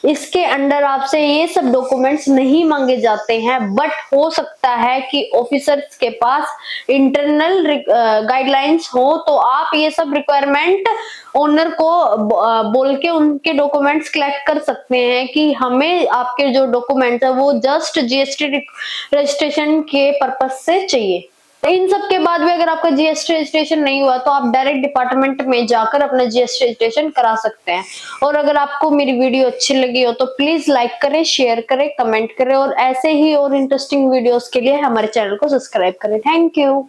इसके अंडर आपसे ये सब डॉक्यूमेंट्स नहीं मांगे जाते हैं, बट हो सकता है कि ऑफिसर्स के पास इंटरनल गाइडलाइंस हो तो आप ये सब रिक्वायरमेंट ओनर को बोल के उनके डॉक्यूमेंट्स कलेक्ट कर सकते हैं कि हमें आपके जो डॉक्यूमेंट्स है वो जस्ट जीएसटी रजिस्ट्रेशन के पर्पज से चाहिए। इन सब के बाद भी अगर आपका जीएसटी रजिस्ट्रेशन नहीं हुआ तो आप डायरेक्ट डिपार्टमेंट में जाकर अपना जीएसटी रजिस्ट्रेशन करा सकते हैं। और अगर आपको मेरी वीडियो अच्छी लगी हो तो प्लीज लाइक करें, शेयर करें, कमेंट करें और ऐसे ही और इंटरेस्टिंग वीडियोस के लिए हमारे चैनल को सब्सक्राइब करें। Thank you.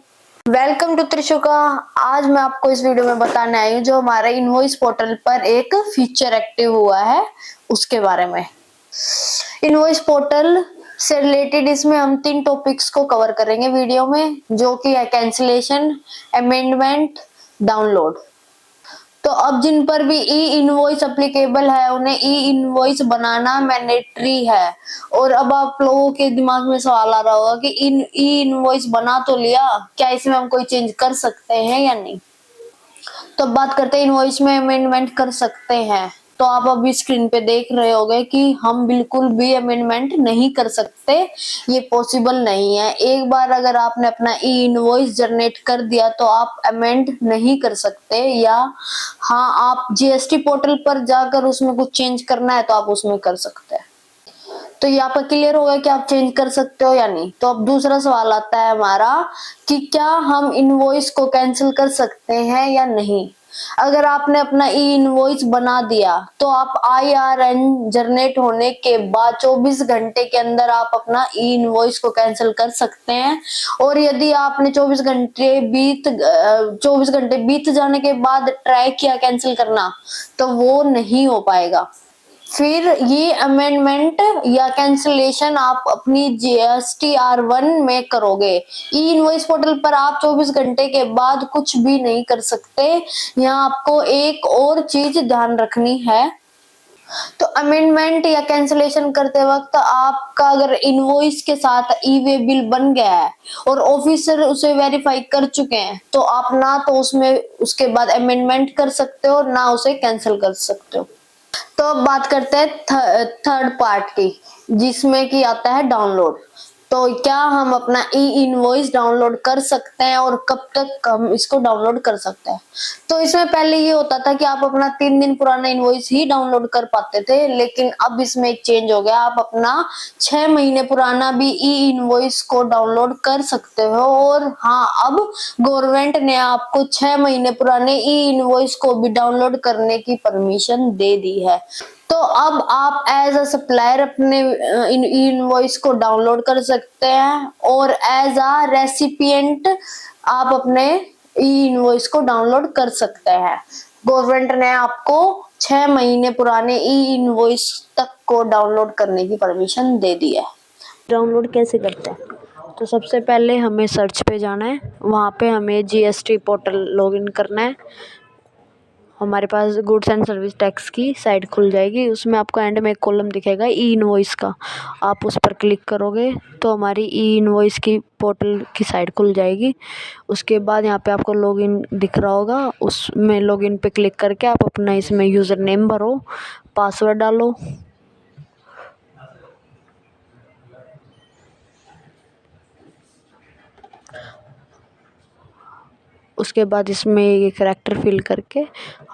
Welcome to Trishuka. आज मैं आपको इस वीडियो में बताने आई हूँ जो हमारे इनवॉइस पोर्टल पर एक फीचर एक्टिव हुआ है उसके बारे में। इनवॉइस पोर्टल से रिलेटेड इसमें हम 3 टॉपिक्स को कवर करेंगे वीडियो में, जो कि है कैंसिलेशन, अमेंडमेंट, डाउनलोड। तो अब जिन पर भी ई इनवॉइस एप्लीकेबल है उन्हें ई इनवॉइस बनाना मैंडेटरी है। और अब आप लोगों के दिमाग में सवाल आ रहा होगा कि ई इनवॉइस बना तो लिया, क्या इसमें हम कोई चेंज कर सकते हैं या नहीं। तो बात करते हैं इनवॉइस में अमेंडमेंट कर सकते हैं। तो आप अभी स्क्रीन पे देख रहे होंगे कि हम बिल्कुल भी अमेंडमेंट नहीं कर सकते, ये पॉसिबल नहीं है। एक बार अगर आपने अपना ई इनवॉइस जनरेट कर दिया तो आप अमेंड नहीं कर सकते, या हाँ आप जीएसटी पोर्टल पर जाकर उसमें कुछ चेंज करना है तो आप उसमें कर सकते हैं। तो यहाँ पर क्लियर होगा कि आप चेंज कर सकते हो या नहीं। तो अब दूसरा सवाल आता है हमारा कि क्या हम इनवॉइस को कैंसिल कर सकते हैं या नहीं। अगर आपने अपना ई इनवॉइस बना दिया तो आप IRN जनरेट होने के बाद 24 घंटे के अंदर आप अपना ई इनवॉइस को कैंसिल कर सकते हैं। और यदि आपने 24 घंटे बीत जाने के बाद ट्राई किया कैंसिल करना तो वो नहीं हो पाएगा। फिर ये अमेंडमेंट या कैंसिलेशन आप अपनी GST R1 में करोगे। ई इनवॉइस पोर्टल पर आप 24 घंटे के बाद कुछ भी नहीं कर सकते। यहाँ आपको एक और चीज ध्यान रखनी है। तो अमेंडमेंट या कैंसिलेशन करते वक्त आपका अगर इनवॉइस के साथ ई वे बिल बन गया है और ऑफिसर उसे वेरीफाई कर चुके हैं तो आप ना तो उसमें उसके बाद अमेंडमेंट कर सकते हो ना उसे कैंसिल कर सकते हो। तो अब बात करते हैं थर्ड पार्ट की, जिसमें कि आता है डाउनलोड। तो क्या हम अपना ई इनवॉइस डाउनलोड कर सकते हैं और कब तक हम इसको डाउनलोड कर सकते हैं। तो इसमें पहले ये होता था कि आप अपना 3 दिन पुराना इनवॉइस ही डाउनलोड कर पाते थे, लेकिन अब इसमें एक चेंज हो गया। आप अपना 6 महीने पुराना भी ई इनवॉइस को डाउनलोड कर सकते हो। और हाँ, अब गवर्नमेंट ने आपको 6 महीने पुराने ई इनवॉइस को भी डाउनलोड करने की परमिशन दे दी है। तो अब आप एज अ सप्लायर अपने इनवॉइस को डाउनलोड कर सकते हैं और एज अ रेसिपिएंट आप अपने ई इनवॉइस को डाउनलोड कर सकते हैं। गवर्नमेंट ने आपको 6 महीने पुराने ई इनवॉइस तक को डाउनलोड करने की परमिशन दे दी है। डाउनलोड कैसे करते हैं? तो सबसे पहले हमें सर्च पे जाना है, वहाँ पे हमें जीएसटी पोर्टल लॉगिन करना है। हमारे पास गुड्स एंड सर्विस टैक्स की साइट खुल जाएगी, उसमें आपको एंड में एक कॉलम दिखेगा ई इनवॉइस का, आप उस पर क्लिक करोगे तो हमारी ई इनवॉइस की पोर्टल की साइट खुल जाएगी। उसके बाद यहाँ पे आपको लॉगिन दिख रहा होगा, उसमें लॉगिन पे क्लिक करके आप अपना इसमें यूज़र नेम भरो, पासवर्ड डालो। उसके बाद इसमें ये करैक्टर फिल करके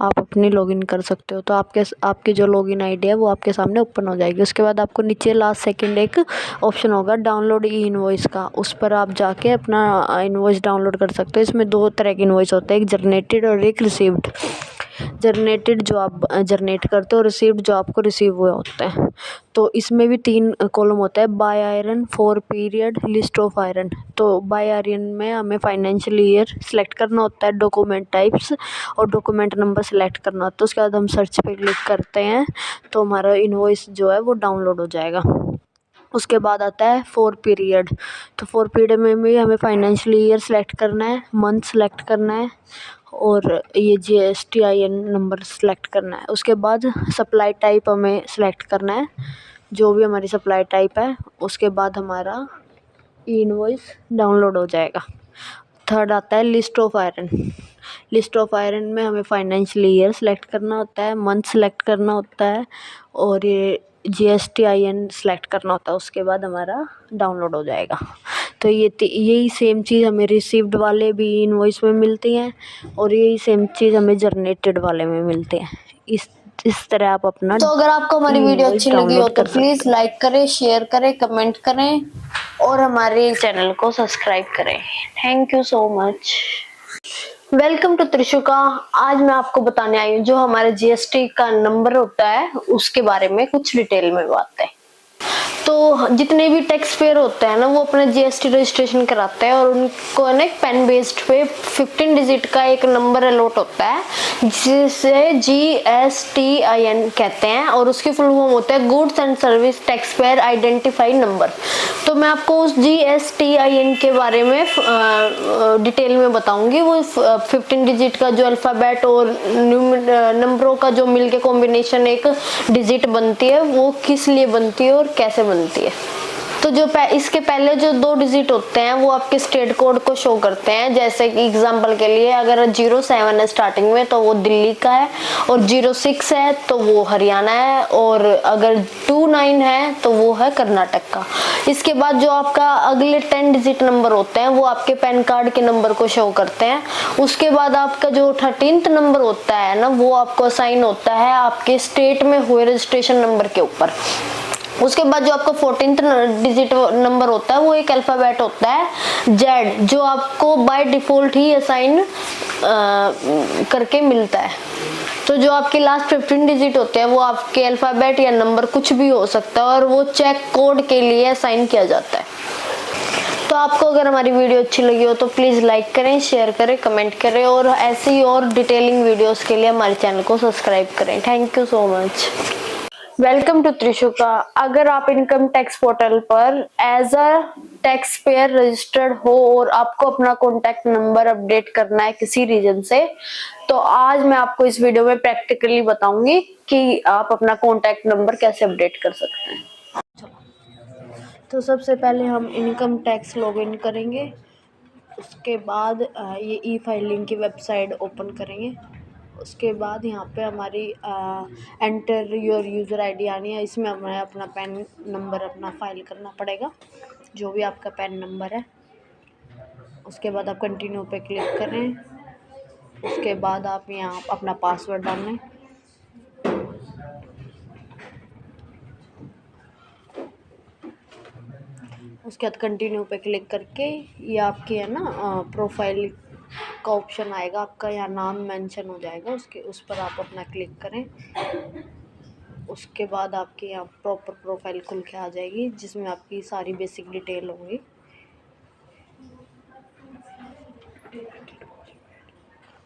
आप अपनी लॉगिन कर सकते हो। तो आपकी जो लॉगिन आईडी है वो आपके सामने ओपन हो जाएगी। उसके बाद आपको नीचे लास्ट सेकंड एक ऑप्शन होगा डाउनलोड ई इनवॉइस का, उस पर आप जाके अपना इनवॉइस डाउनलोड कर सकते हो। इसमें 2 तरह के इनवॉइस होते हैं, एक जनरेटेड और एक रिसीव्ड। जनरेटेड जो आप जनरेट करते हो, रिसीव्ड जो आपको रिसीव हुए होते हैं। तो इसमें भी 3 कॉलम होता है, by iron, for period, list of iron. तो बाय आयरन में हमें फाइनेंशियल ईयर सेलेक्ट करना होता है, डॉक्यूमेंट टाइप्स और डॉक्यूमेंट नंबर सेलेक्ट करना होता है। उसके बाद हम सर्च पे क्लिक करते हैं तो हमारा इनवॉइस जो है वो डाउनलोड हो जाएगा। उसके बाद आता है फॉर पीरियड। तो फॉर पीरियड में भी हमें फाइनेंशियल ईयर सेलेक्ट करना है, मंथ सेलेक्ट करना है और ये GSTIN नंबर सेलेक्ट करना है। उसके बाद सप्लाई टाइप हमें सेलेक्ट करना है, जो भी हमारी सप्लाई टाइप है। उसके बाद हमारा इनवॉइस डाउनलोड हो जाएगा। थर्ड आता है list of iron. List of iron में हमें फाइनेंशियल ईयर सेलेक्ट करना होता है, मंथ सेलेक्ट करना होता है और ये GSTIN सेलेक्ट करना होता है। उसके बाद हमारा डाउनलोड हो जाएगा। तो यही सेम चीज़ हमें रिसीव्ड वाले भी इनवॉइस में मिलती हैं और यही सेम चीज़ हमें जनरेटेड वाले में मिलती है। इस तरह आप अपना
तो अगर आपको हमारी वीडियो
इनवॉइस
अच्छी लगी हो
डाउनलोड
तो
कर
प्लीज
सकते हो।
लाइक करें, शेयर करें, कमेंट करें और हमारे चैनल को सब्सक्राइब करें। Thank you so much. Welcome to Trishuka. आज मैं आपको बताने आई हूँ जो हमारे GST का नंबर होता है उसके बारे में कुछ डिटेल में बात है। तो जितने भी टैक्स पेयर होते हैं ना वो अपने GST रजिस्ट्रेशन कराते हैं और उनको ना एक पेन बेस्ड पे 15 डिजिट का एक नंबर अलॉट होता है जिसे GSTIN कहते हैं और उसकी फुल फॉर्म होता है goods and service tax payer identify number. तो मैं आपको उस GSTIN के बारे में डिटेल में बताऊंगी। वो 15 डिजिट का जो अल्फाबेट और नंबरों का जो मिलके कॉम्बिनेशन एक डिजिट बनती है वो किस लिए बनती है और कैसे बनती है। तो जो इसके पहले जो 2 डिजिट होते हैं वो आपके स्टेट कोड को शो करते हैं। जैसे कि एग्जांपल के लिए अगर 07 है स्टार्टिंग में तो वो दिल्ली का है और 06 है तो वो हरियाणा है और अगर 29 है तो वो है कर्नाटक का। इसके बाद जो आपका अगले 10 डिजिट नंबर होते हैं वो आपके पैन कार्ड के नंबर को शो करते हैं। उसके बाद आपका जो 13th नंबर होता है ना वो आपको असाइन होता है आपके स्टेट में हुए रजिस्ट्रेशन नंबर के ऊपर। उसके बाद जो आपका 14th डिजिट नंबर होता है वो एक अल्फाबेट होता है जेड जो आपको बाय डिफॉल्ट ही असाइन करके मिलता है। तो जो आपके लास्ट 15 डिजिट होते हैं वो आपके अल्फाबेट या नंबर कुछ भी हो सकता है और वो चेक कोड के लिए असाइन किया जाता है। तो आपको अगर हमारी वीडियो अच्छी लगी हो तो प्लीज लाइक करें, शेयर करें, कमेंट करें और ऐसी ही और डिटेलिंग वीडियोस के लिए हमारे चैनल को सब्सक्राइब करें। Thank you so much. Welcome to Trishuka. अगर आप इनकम टैक्स पोर्टल पर as a tax payer registered हो और आपको अपना कॉन्टैक्ट नंबर अपडेट करना है किसी रीजन से तो आज मैं आपको इस वीडियो में प्रैक्टिकली बताऊंगी कि आप अपना कॉन्टैक्ट नंबर कैसे अपडेट कर सकते हैं।
तो सबसे पहले हम इनकम टैक्स लॉगिन करेंगे। उसके बाद ये ई फाइलिंग की वेबसाइट ओपन करेंगे। उसके बाद यहाँ पे हमारी एंटर योर यूज़र आईडी आनी है। इसमें हमें अपना पैन नंबर अपना फाइल करना पड़ेगा, जो भी आपका पैन नंबर है। उसके बाद आप कंटिन्यू पे क्लिक करें। उसके बाद आप यहाँ अपना पासवर्ड डालें। उसके बाद कंटिन्यू पे क्लिक करके ये आपकी है ना प्रोफाइल का ऑप्शन आएगा, आपका यहाँ नाम मेंशन हो जाएगा, उस पर आप अपना क्लिक करें। उसके बाद आपके यहाँ प्रॉपर प्रोफाइल खुल के आ जाएगी जिसमें आपकी सारी बेसिक डिटेल होंगी।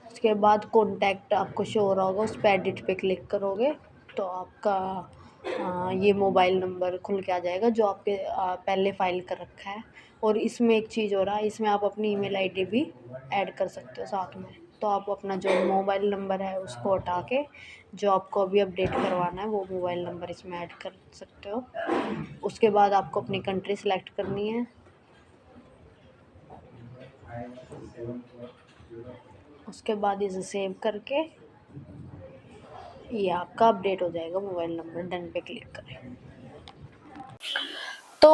उसके बाद कॉन्टैक्ट आपको शो हो रहा होगा, उस पर एडिट पे क्लिक करोगे तो आपका ये मोबाइल नंबर खुल के आ जाएगा जो आपके पहले फाइल कर रखा है। और इसमें एक चीज़ हो रहा है, इसमें आप अपनी ईमेल आईडी भी ऐड कर सकते हो साथ में। तो आप अपना जो मोबाइल नंबर है उसको हटा के जो आपको अभी अपडेट करवाना है वो मोबाइल नंबर इसमें ऐड कर सकते हो। उसके बाद आपको अपनी कंट्री सेलेक्ट करनी है। उसके बाद इसे सेव करके ये आपका अपडेट हो जाएगा मोबाइल नंबर। डन पे क्लिक करें। तो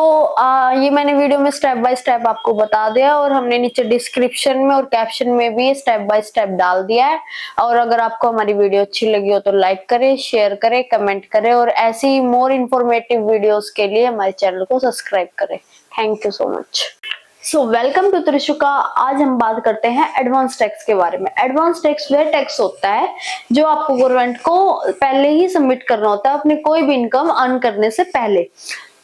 ये मैंने वीडियो में स्टेप बाय स्टेप आपको बता दिया और हमने नीचे डिस्क्रिप्शन में और कैप्शन में भी स्टेप बाय स्टेप डाल दिया है। और अगर आपको हमारी वीडियो अच्छी लगी हो तो लाइक करें, शेयर करें, कमेंट करें और ऐसी मोर इन्फॉर्मेटिव वीडियोस के लिए हमारे चैनल को सब्सक्राइब करें। Thank you so much. So welcome to Trishuka. आज हम बात करते हैं एडवांस टैक्स के बारे में। एडवांस टैक्स वह टैक्स होता है जो आपको गवर्नमेंट को पहले ही सबमिट करना होता है अपनी कोई भी इनकम अर्न करने से पहले।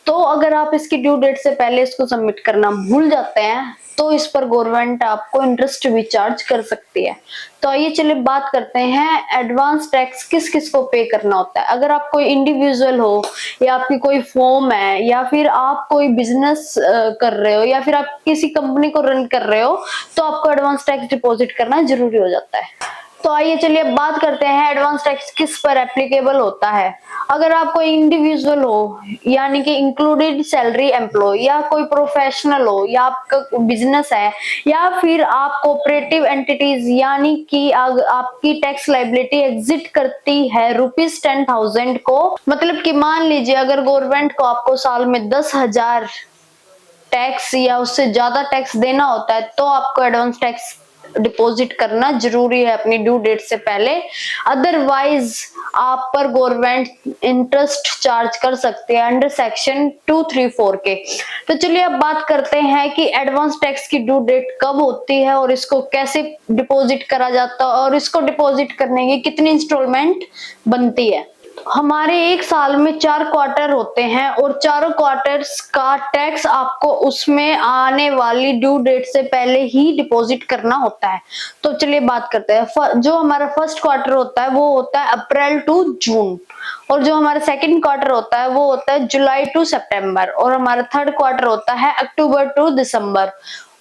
तो अगर आप इसकी ड्यू डेट से पहले इसको सबमिट करना भूल जाते हैं तो इस पर गवर्नमेंट आपको इंटरेस्ट भी चार्ज कर सकती है। तो आइए चलिए बात करते हैं एडवांस टैक्स किस किस को पे करना होता है। अगर आप कोई इंडिविजुअल हो या आपकी कोई फर्म है या फिर आप कोई बिजनेस कर रहे हो या फिर आप किसी कंपनी को रन कर रहे हो तो आपको एडवांस टैक्स डिपॉजिट करना जरूरी हो जाता है। तो आइए चलिए बात करते हैं एडवांस टैक्स किस पर एप्लीकेबल होता है। अगर आप कोई इंडिविजुअल हो यानी कि इंक्लूडेड सैलरी एम्प्लॉय या कोई प्रोफेशनल हो या आपका बिजनेस है या फिर आप कोऑपरेटिव एंटिटीज यानी कि आपकी टैक्स लायबिलिटी एग्जिट करती है ₹10,000 को, मतलब कि मान लीजिए अगर गवर्नमेंट को आपको साल में 10,000 टैक्स या उससे ज्यादा टैक्स देना होता है तो आपको एडवांस टैक्स डिपॉजिट करना जरूरी है अपनी ड्यू डेट से पहले। अदरवाइज आप पर गवर्नमेंट इंटरेस्ट चार्ज कर सकते हैं अंडर सेक्शन 234 के। तो चलिए अब बात करते हैं कि एडवांस टैक्स की ड्यू डेट कब होती है और इसको कैसे डिपॉजिट करा जाता है और इसको डिपॉजिट करने की कितनी इंस्टॉलमेंट बनती है। हमारे एक साल में 4 क्वार्टर होते हैं और चारों क्वार्टर्स का टैक्स आपको उसमें आने वाली ड्यू डेट से पहले ही डिपॉजिट करना होता है। तो चलिए बात करते हैं। जो हमारा फर्स्ट क्वार्टर होता है वो होता है अप्रैल टू जून और जो हमारा सेकंड क्वार्टर होता है वो होता है जुलाई टू सितंबर और हमारा थर्ड क्वार्टर होता है अक्टूबर टू दिसंबर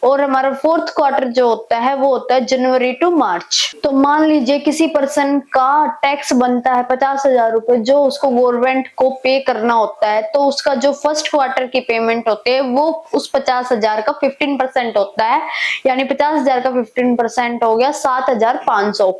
और हमारा फोर्थ क्वार्टर जो होता है वो होता है जनवरी टू मार्च। तो मान लीजिए किसी पर्सन का टैक्स बनता है 50,000 रुपए जो उसको गवर्नमेंट को पे करना होता है, तो उसका जो फर्स्ट क्वार्टर की पेमेंट होती है वो उस 50,000 का 15% होता है, यानी 50,000 का 15% हो गया 7,500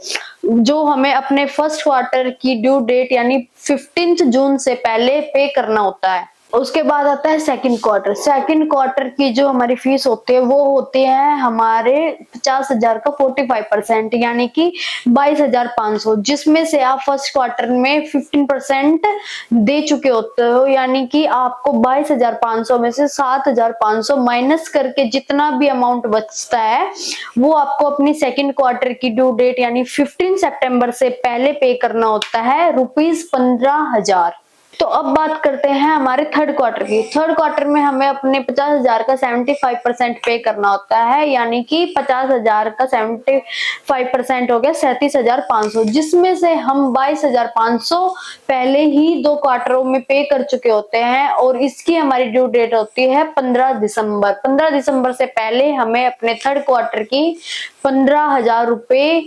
जो हमें अपने फर्स्ट क्वार्टर की ड्यू डेट यानी 15 जून से पहले पे करना होता है। उसके बाद आता है सेकंड क्वार्टर। सेकंड क्वार्टर की जो हमारी फीस होती है वो होती है हमारे 50,000 का 45% यानी कि 22,500, जिसमें से आप फर्स्ट क्वार्टर में 15% दे चुके होते हो, यानी कि आपको 22,500 में से 7,500 माइनस करके जितना भी अमाउंट बचता है वो आपको अपनी सेकंड क्वार्टर की ड्यू डेट यानी 15 सितंबर से पहले पे करना होता है ₹15,000। तो अब बात करते हैं हमारे थर्ड क्वार्टर की। थर्ड क्वार्टर में हमें अपने 50,000 का 75% पे करना होता है, यानी कि 50,000 का 75% हो गया 37,500, जिसमें से हम 22,500 पहले ही 2 क्वार्टरों में पे कर चुके होते हैं और इसकी हमारी ड्यू डेट होती है 15 दिसंबर। 15 दिसंबर से पहले हमें अपने थर्ड क्वार्टर की 15,000 रुपए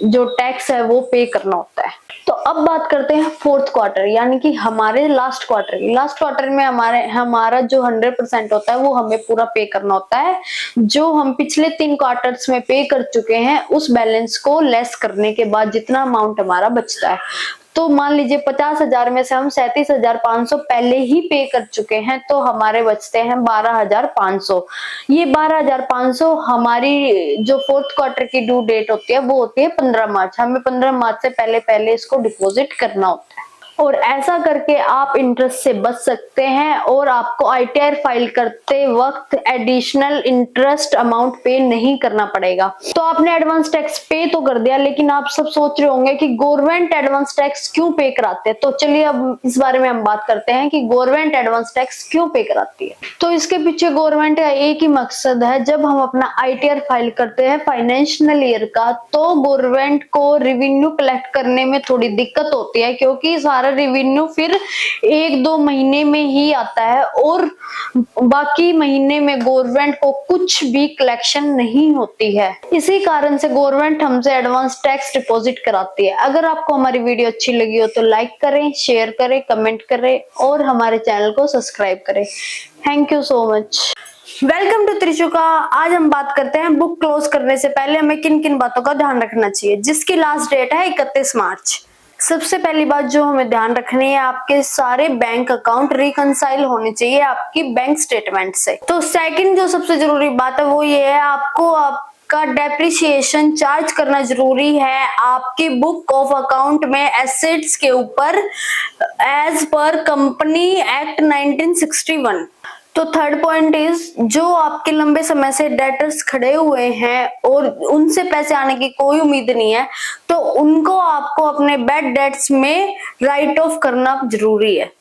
जो टैक्स है वो पे करना होता है। तो अब बात करते हैं फोर्थ क्वार्टर यानी कि हमारे लास्ट क्वार्टर की। लास्ट क्वार्टर में हमारा जो 100% होता है वो हमें पूरा पे करना होता है। जो हम पिछले 3 क्वार्टर्स में पे कर चुके हैं उस बैलेंस को लेस करने के बाद जितना अमाउंट हमारा बचता है। तो मान लीजिए 50,000 में से हम 37,500 पहले ही पे कर चुके हैं तो हमारे बचते हैं 12,500। ये 12,500 हमारी जो फोर्थ क्वार्टर की ड्यू डेट होती है वो होती है 15 मार्च। हमें 15 मार्च से पहले इसको डिपॉजिट करना होता है और ऐसा करके आप इंटरेस्ट से बच सकते हैं और आपको आईटीआर फाइल करते वक्त एडिशनल इंटरेस्ट अमाउंट पे नहीं करना पड़ेगा। तो आपने एडवांस टैक्स पे तो कर दिया, लेकिन आप सब सोच रहे होंगे कि गवर्नमेंट एडवांस टैक्स क्यों पे कराते हैं। तो चलिए अब इस बारे में हम बात करते हैं कि गवर्नमेंट एडवांस टैक्स क्यों पे कराती है। तो इसके पीछे गवर्नमेंट का एक ही मकसद है, जब हम अपना आईटीआर फाइल करते हैं फाइनेंशियल ईयर का तो गवर्नमेंट को रेवेन्यू कलेक्ट करने में थोड़ी दिक्कत होती है, क्योंकि सारा रेवेन्यू फिर 1-2 महीने में ही आता है और बाकी महीने में गवर्नमेंट को कुछ भी कलेक्शन नहीं होती है। इसी कारण से गवर्नमेंट हमसे एडवांस टैक्स डिपॉजिट कराती है। अगर आपको हमारी वीडियो अच्छी लगी हो तो लाइक करें, शेयर करें, कमेंट करें और हमारे चैनल को सब्सक्राइब करें। Thank you so much. Welcome to Trishuka. आज हम बात करते हैं बुक क्लोज करने से पहले हमें किन किन बातों का ध्यान रखना चाहिए, जिसकी लास्ट डेट है 31 मार्च। सबसे पहली बात जो हमें ध्यान रखनी है, आपके सारे बैंक अकाउंट रिकंसाइल होने चाहिए आपकी बैंक स्टेटमेंट से। तो सेकंड जो सबसे जरूरी बात है वो ये है, आपको आपका डेप्रिसिएशन चार्ज करना जरूरी है आपकी बुक ऑफ अकाउंट में एसेट्स के ऊपर एज पर कंपनी एक्ट 1961। तो थर्ड पॉइंट इज, जो आपके लंबे समय से डेटर्स खड़े हुए हैं और उनसे पैसे आने की कोई उम्मीद नहीं है, तो उनको आपको अपने बैड डेट्स में राइट ऑफ करना जरूरी है।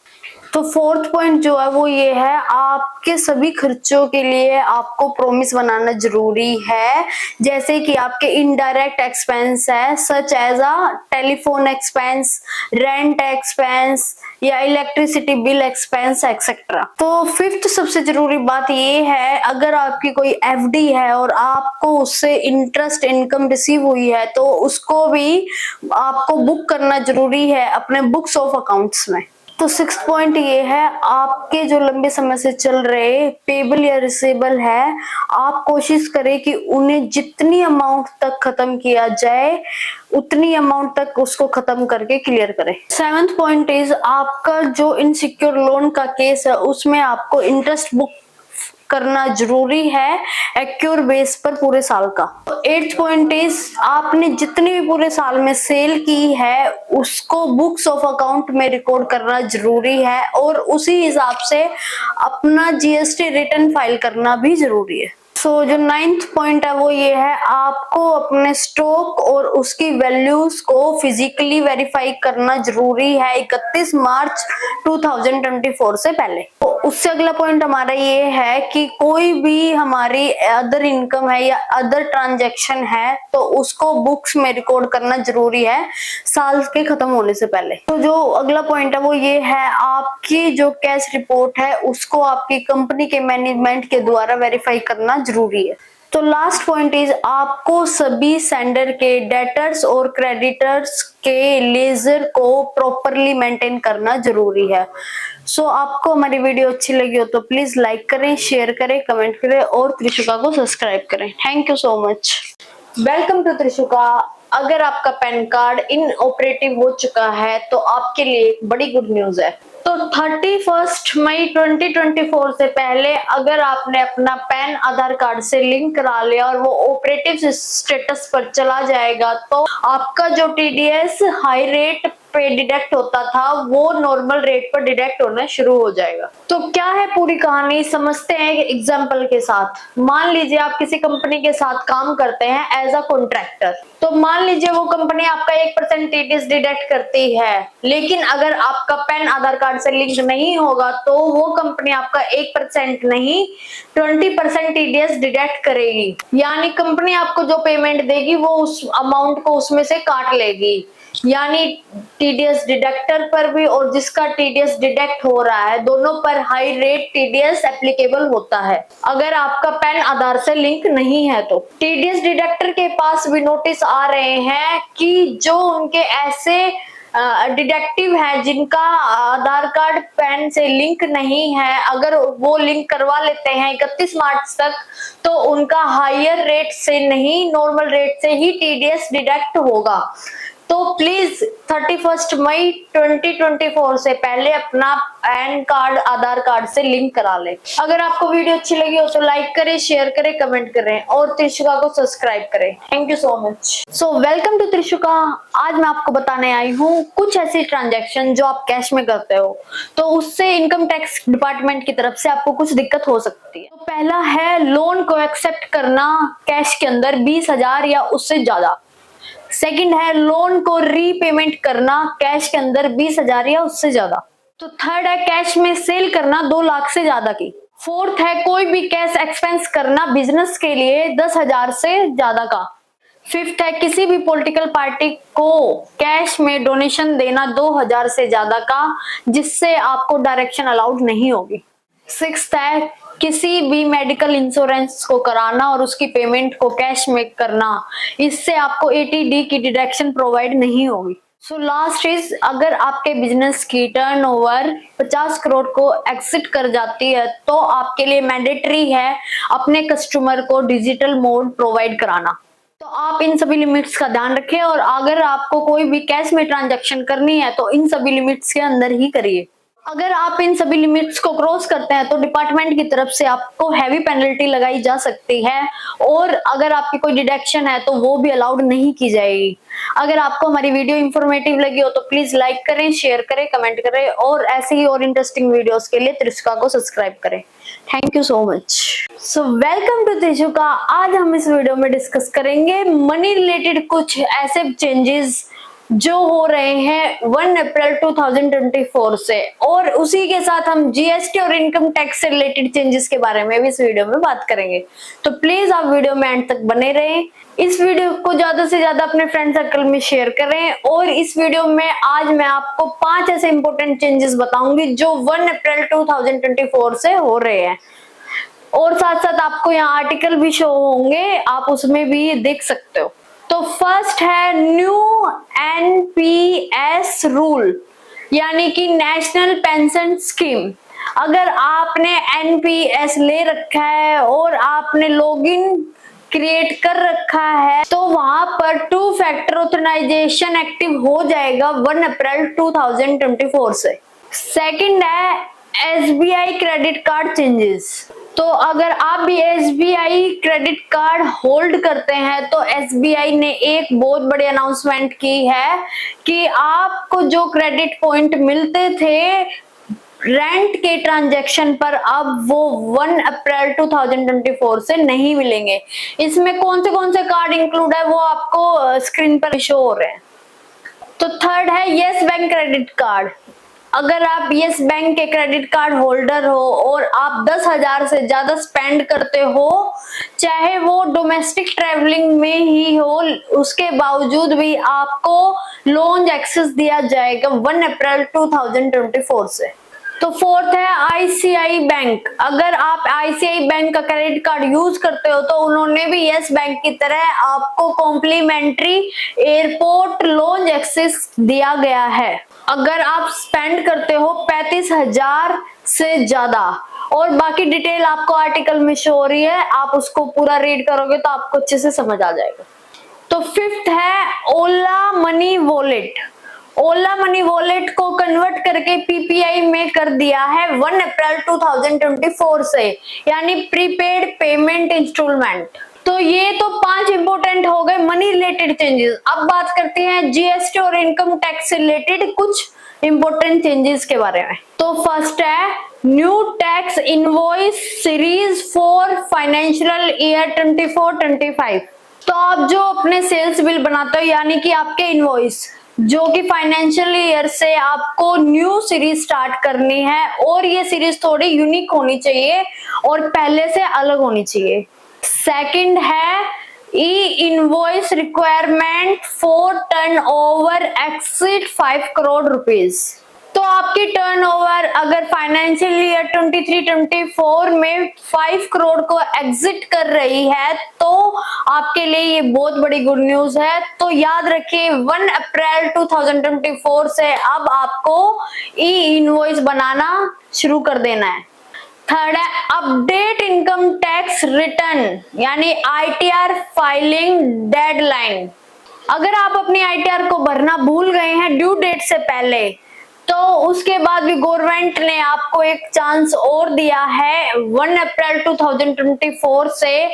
तो फोर्थ पॉइंट जो है वो ये है, आपके सभी खर्चों के लिए आपको प्रॉमिस बनाना जरूरी है, जैसे कि आपके इनडायरेक्ट एक्सपेंस है such as a telephone expense, rent expense या इलेक्ट्रिसिटी बिल एक्सपेंस एक्सेट्रा। तो फिफ्थ सबसे जरूरी बात ये है, अगर आपकी कोई एफडी है और आपको उससे इंटरेस्ट इनकम रिसीव हुई है तो उसको भी आपको बुक करना जरूरी है अपने बुक्स ऑफ अकाउंट्स में। तो सिक्स्थ पॉइंट ये है, आपके जो लंबे समय से चल रहे पेबल या रिसेबल है, आप कोशिश करें कि उन्हें जितनी अमाउंट तक खत्म किया जाए उतनी अमाउंट तक उसको खत्म करके क्लियर करें। सेवंथ पॉइंट इज, आपका जो इनसिक्योर लोन का केस है उसमें आपको इंटरेस्ट बुक करना जरूरी है एक्योर बेस पर पूरे साल का। एट्थ पॉइंट इज, आपने जितनी भी पूरे साल में सेल की है उसको बुक्स ऑफ अकाउंट में रिकॉर्ड करना जरूरी है और उसी हिसाब से अपना जीएसटी रिटर्न फाइल करना भी जरूरी है। सो जो नाइन्थ पॉइंट है वो ये है, आपको अपने स्टॉक और उसकी वैल्यूज को फिजिकली वेरीफाई करना जरूरी है 31 मार्च 2024 से पहले। तो उससे अगला पॉइंट हमारा ये है कि कोई भी हमारी अदर इनकम है या अदर ट्रांजैक्शन है तो उसको बुक्स में रिकॉर्ड करना जरूरी है साल के खत्म होने से पहले। तो जो अगला पॉइंट है वो ये है, आपकी जो कैश रिपोर्ट है उसको आपकी कंपनी के मैनेजमेंट के द्वारा वेरीफाई करना जरूरी है। तो लास्ट पॉइंट इज, आपको सभी सेंडर के डेटर्स और क्रेडिटर्स के लेजर को प्रॉपरली मेंटेन करना जरूरी है। सो आपको हमारी वीडियो अच्छी लगी हो तो प्लीज लाइक करें, शेयर करें, कमेंट करें और त्रिशुका को सब्सक्राइब करें। Thank you so much. Welcome to Trishuka. अगर आपका पैन कार्ड इनऑपरेटिव हो चुका है तो आपके लिए एक बड़ी गुड न्यूज है। तो 31 मई 2024 से पहले अगर आपने अपना पैन आधार कार्ड से लिंक करा लिया और वो ऑपरेटिव स्टेटस पर चला जाएगा तो आपका जो टीडीएस हाई रेट पे डिडक्ट होता था वो नॉर्मल रेट पर डिडक्ट होना शुरू हो जाएगा। तो क्या है पूरी कहानी, समझते हैं एक एग्जांपल के साथ। मान लीजिए आप किसी कंपनी के साथ काम करते हैं एज अ कॉन्ट्रैक्टर। तो मान लीजिए वो कंपनी आपका 1% टीडीएस डिडक्ट करती है, लेकिन अगर आपका पैन आधार कार्ड से लिंक नहीं होगा तो वो कंपनी आपका 1% नहीं 20% टीडीएस डिडक्ट करेगी। यानी कंपनी आपको जो पेमेंट देगी वो उस अमाउंट को उसमें से काट लेगी। यानी टीडीएस डिडक्टर पर भी और जिसका टीडीएस डिडक्ट हो रहा है दोनों पर हाई रेट टीडीएस एप्लीकेबल होता है अगर आपका पैन आधार से लिंक नहीं है। तो टीडीएस डिडक्टर के पास भी नोटिस आ रहे हैं कि जो उनके ऐसे डिडक्टिव है जिनका आधार कार्ड पैन से लिंक नहीं है, अगर वो लिंक करवा लेते हैं 31 मार्च तक तो उनका हायर रेट से नहीं नॉर्मल रेट से ही टीडीएस डिडक्ट होगा। तो प्लीज 31 मई 2024 से पहले अपना पैन कार्ड आधार कार्ड से लिंक करा लें। अगर आपको वीडियो अच्छी लगी हो तो लाइक करें, शेयर करें, कमेंट करें और त्रिशुका को सब्सक्राइब करें। Thank you so much. So welcome to Trishuka. आज मैं आपको बताने आई हूँ कुछ ऐसी ट्रांजैक्शन जो आप कैश में करते हो तो उससे इनकम टैक्स डिपार्टमेंट की तरफ से आपको कुछ दिक्कत हो सकती है। तो पहला है लोन को एक्सेप्ट करना कैश के अंदर 20,000 या उससे ज्यादा। सेकंड है लोन को रीपेमेंट करना कैश के अंदर 20,000 या उससे ज्यादा। तो थर्ड है कैश में सेल करना 2 लाख से ज्यादा की। फोर्थ है कोई भी कैश एक्सपेंस करना बिजनेस के लिए 10,000 से ज्यादा का। फिफ्थ है किसी भी पॉलिटिकल पार्टी को कैश में डोनेशन देना 2,000 से ज्यादा का जिससे आपको डायरेक्शन अलाउड नहीं होगी। सिक्स्थ है किसी भी मेडिकल इंश्योरेंस को कराना और उसकी पेमेंट को कैश में करना, इससे आपको 80D की डिडक्शन प्रोवाइड नहीं होगी। सो लास्ट इज, अगर आपके बिजनेस की टर्नओवर 50 करोड़ को एक्सिट कर जाती है तो आपके लिए मैंडेटरी है अपने कस्टमर को डिजिटल मोड प्रोवाइड कराना। तो आप इन सभी लिमिट्स का ध्यान रखें और अगर आपको कोई भी कैश में ट्रांजैक्शन करनी है तो इन सभी लिमिट्स के अंदर ही करिए। अगर आप इन सभी लिमिट्स को क्रॉस करते हैं तो डिपार्टमेंट की तरफ से आपको हैवी पेनल्टी लगाई जा सकती है और अगर आपकी कोई डिडक्शन है तो वो भी अलाउड नहीं की जाएगी। अगर आपको हमारी वीडियो इंफॉर्मेटिव लगी हो तो प्लीज लाइक करें, शेयर करें, कमेंट करें और ऐसे ही और इंटरेस्टिंग वीडियोस के लिए त्रिशुका को सब्सक्राइब करें। Thank you so much. So welcome to Trishuka. आज हम इस वीडियो में डिस्कस करेंगे मनी रिलेटेड कुछ ऐसे चेंजेस जो हो रहे हैं 1 अप्रैल 2024 से और उसी के साथ हम जीएसटी और इनकम टैक्स से रिलेटेड चेंजेस के बारे में भी इस वीडियो में बात करेंगे। तो प्लीज आप वीडियो में एंड तक बने रहें। इस वीडियो को ज्यादा से ज्यादा अपने फ्रेंड सर्कल में शेयर करें और इस वीडियो में आज मैं आपको 5 ऐसे इंपॉर्टेंट चेंजेस बताऊंगी जो 1 अप्रैल 2024 से हो रहे हैं और साथ साथ आपको यहाँ आर्टिकल भी शो होंगे, आप उसमें भी देख सकते हो। तो फर्स्ट है न्यू एनपीएस रूल यानी कि नेशनल पेंशन स्कीम। अगर आपने एनपीएस ले रखा है और आपने लॉगिन क्रिएट कर रखा है तो वहां पर 2 फैक्टर ऑथराइजेशन एक्टिव हो जाएगा 1 अप्रैल 2024 से। सेकंड है एसबीआई क्रेडिट कार्ड चेंजेस। तो अगर आप भी एसबीआई क्रेडिट कार्ड होल्ड करते हैं तो एसबीआई ने एक बहुत बड़ी अनाउंसमेंट की है कि आपको जो क्रेडिट पॉइंट मिलते थे रेंट के ट्रांजैक्शन पर अब वो 1 अप्रैल 2024 से नहीं मिलेंगे। इसमें कौन से कार्ड इंक्लूड है वो आपको स्क्रीन पर शो हो रहे हैं। तो थर्ड है यस बैंक क्रेडिट कार्ड। अगर आप यस बैंक के क्रेडिट कार्ड होल्डर हो और आप 10,000 से ज्यादा स्पेंड करते हो, चाहे वो डोमेस्टिक ट्रैवलिंग में ही हो, उसके बावजूद भी आपको लोन एक्सेस दिया जाएगा 1 अप्रैल 2024 से। तो फोर्थ है आईसीआई बैंक। अगर आप आईसीआई बैंक का क्रेडिट कार्ड यूज करते हो तो उन्होंने भी यस बैंक की तरह आपको कॉम्प्लीमेंट्री एयरपोर्ट लोन एक्सेस दिया गया है अगर आप स्पेंड करते हो 35,000 से ज्यादा। और बाकी डिटेल आपको आर्टिकल में शो हो रही है, आप उसको पूरा रीड करोगे तो आपको अच्छे से समझ आ जाएगा। तो फिफ्थ है ओला मनी वॉलेट। ओला मनी वॉलेट को कन्वर्ट करके पीपीआई में कर दिया है 1 अप्रैल 2024 से, यानी प्रीपेड पेमेंट इंस्टॉलमेंट। तो ये तो 5 इंपोर्टेंट हो गए मनी रिलेटेड चेंजेस। अब बात करते हैं जीएसटी और इनकम टैक्स से रिलेटेड कुछ इंपोर्टेंट चेंजेस के बारे में। तो फर्स्ट है new tax invoice series for financial year 24-25। तो आप जो अपने सेल्स बिल बनाते हो यानी कि आपके इनवॉइस जो कि फाइनेंशियल ईयर से आपको न्यू सीरीज स्टार्ट करनी है और ये सीरीज थोड़ी यूनिक होनी चाहिए और पहले से अलग होनी चाहिए। सेकंड है ई invoice requirement for turnover exceed 5 crore rupees. तो आपकी टर्नओवर अगर फाइनेंशियल ईयर 23-24 में 5 करोड़ को एग्जिट कर रही है तो आपके लिए ये बहुत बड़ी गुड न्यूज है। तो याद रखिए 1 अप्रैल 2024 से अब आपको ई इनवॉइस बनाना शुरू कर देना है। थर्ड है अपडेट इनकम टैक्स रिटर्न यानी आईटीआर फाइलिंग डेडलाइन। अगर आप अपनी आईटीआर को भरना भूल गए हैं ड्यू डेट से पहले तो उसके बाद भी गवर्नमेंट ने आपको एक चांस और दिया है 1 अप्रैल 2024 से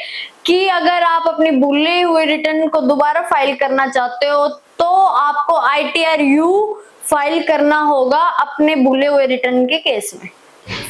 कि अगर आप अपनी भूले हुए रिटर्न को दोबारा फाइल करना चाहते हो तो आपको आईटीआर यू फाइल करना होगा अपने भूले हुए रिटर्न के केस में।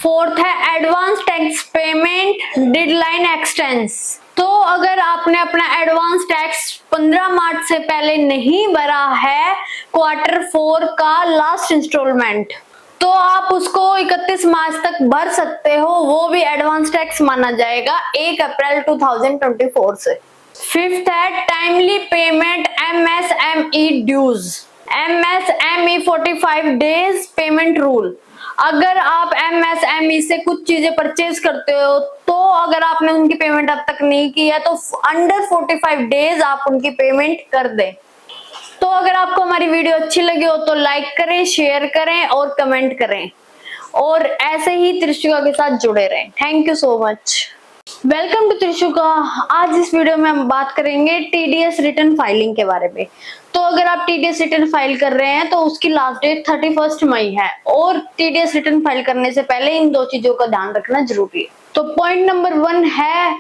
फोर्थ है advance tax payment deadline expanse. तो अगर आपने अपना एडवांस टैक्स 15 मार्च से पहले नहीं भरा है Q4 का लास्ट इंस्टॉलमेंट तो आप उसको 31 मार्च तक भर सकते हो, वो भी एडवांस टैक्स माना जाएगा 1 अप्रैल 2024 से। फिफ्थ है timely payment MSME dues. MSME 45 days payment rule. अगर आप एमएसएमई से कुछ चीजें परचेज करते हो तो अगर आपने उनकी पेमेंट अब तक नहीं की है तो अंडर 45 डेज आप उनकी पेमेंट कर दें। तो अगर आपको हमारी वीडियो अच्छी लगी हो तो लाइक करें, शेयर करें और कमेंट करें और ऐसे ही त्रिशुका के साथ जुड़े रहें। Thank you so much. Welcome to Trishuka. आज इस वीडियो में हम बात करेंगे टीडीएस रिटर्न फाइलिंग के बारे में। तो अगर आप टीडीएस रिटर्न फाइल कर रहे हैं तो उसकी लास्ट डेट 31 मई है और टीडीएस रिटर्न फाइल करने से पहले इन दो चीजों का ध्यान रखना जरूरी है। तो पॉइंट नंबर 1 है,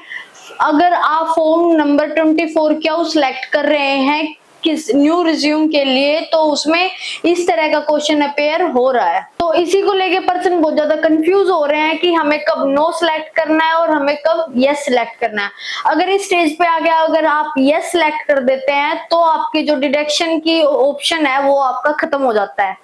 अगर आप फॉर्म नंबर 24 क्यों सिलेक्ट कर रहे हैं किस न्यू रिज्यूम के लिए, तो उसमें इस तरह का क्वेश्चन अपेयर हो रहा है। तो इसी को लेके पर्सन बहुत ज्यादा कंफ्यूज हो रहे हैं कि हमें कब नो सिलेक्ट करना है और हमें कब यस सिलेक्ट करना है। अगर इस स्टेज पे आ गया, अगर आप यस सिलेक्ट कर देते हैं तो आपकी जो डिडक्शन की ऑप्शन है वो आपका खत्म हो जाता है।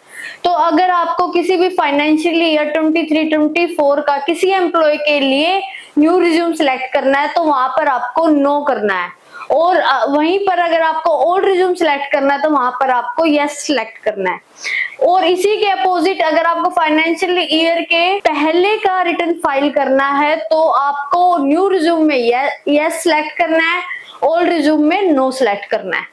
तो अगर आपको किसी भी फाइनेंशियल ईयर 23-24 का किसी एम्प्लॉय के लिए न्यू रिज्यूम सिलेक्ट करना है तो वहां पर आपको नो करना है, और वहीं पर अगर आपको ओल्ड रिज्यूम सिलेक्ट करना है तो वहां पर आपको यस सिलेक्ट करना है। और इसी के अपोजिट अगर आपको फाइनेंशियल ईयर के पहले का रिटर्न फाइल करना है तो आपको न्यू रिज्यूम में यस सिलेक्ट करना है, ओल्ड रिज्यूम में नो सिलेक्ट करना है।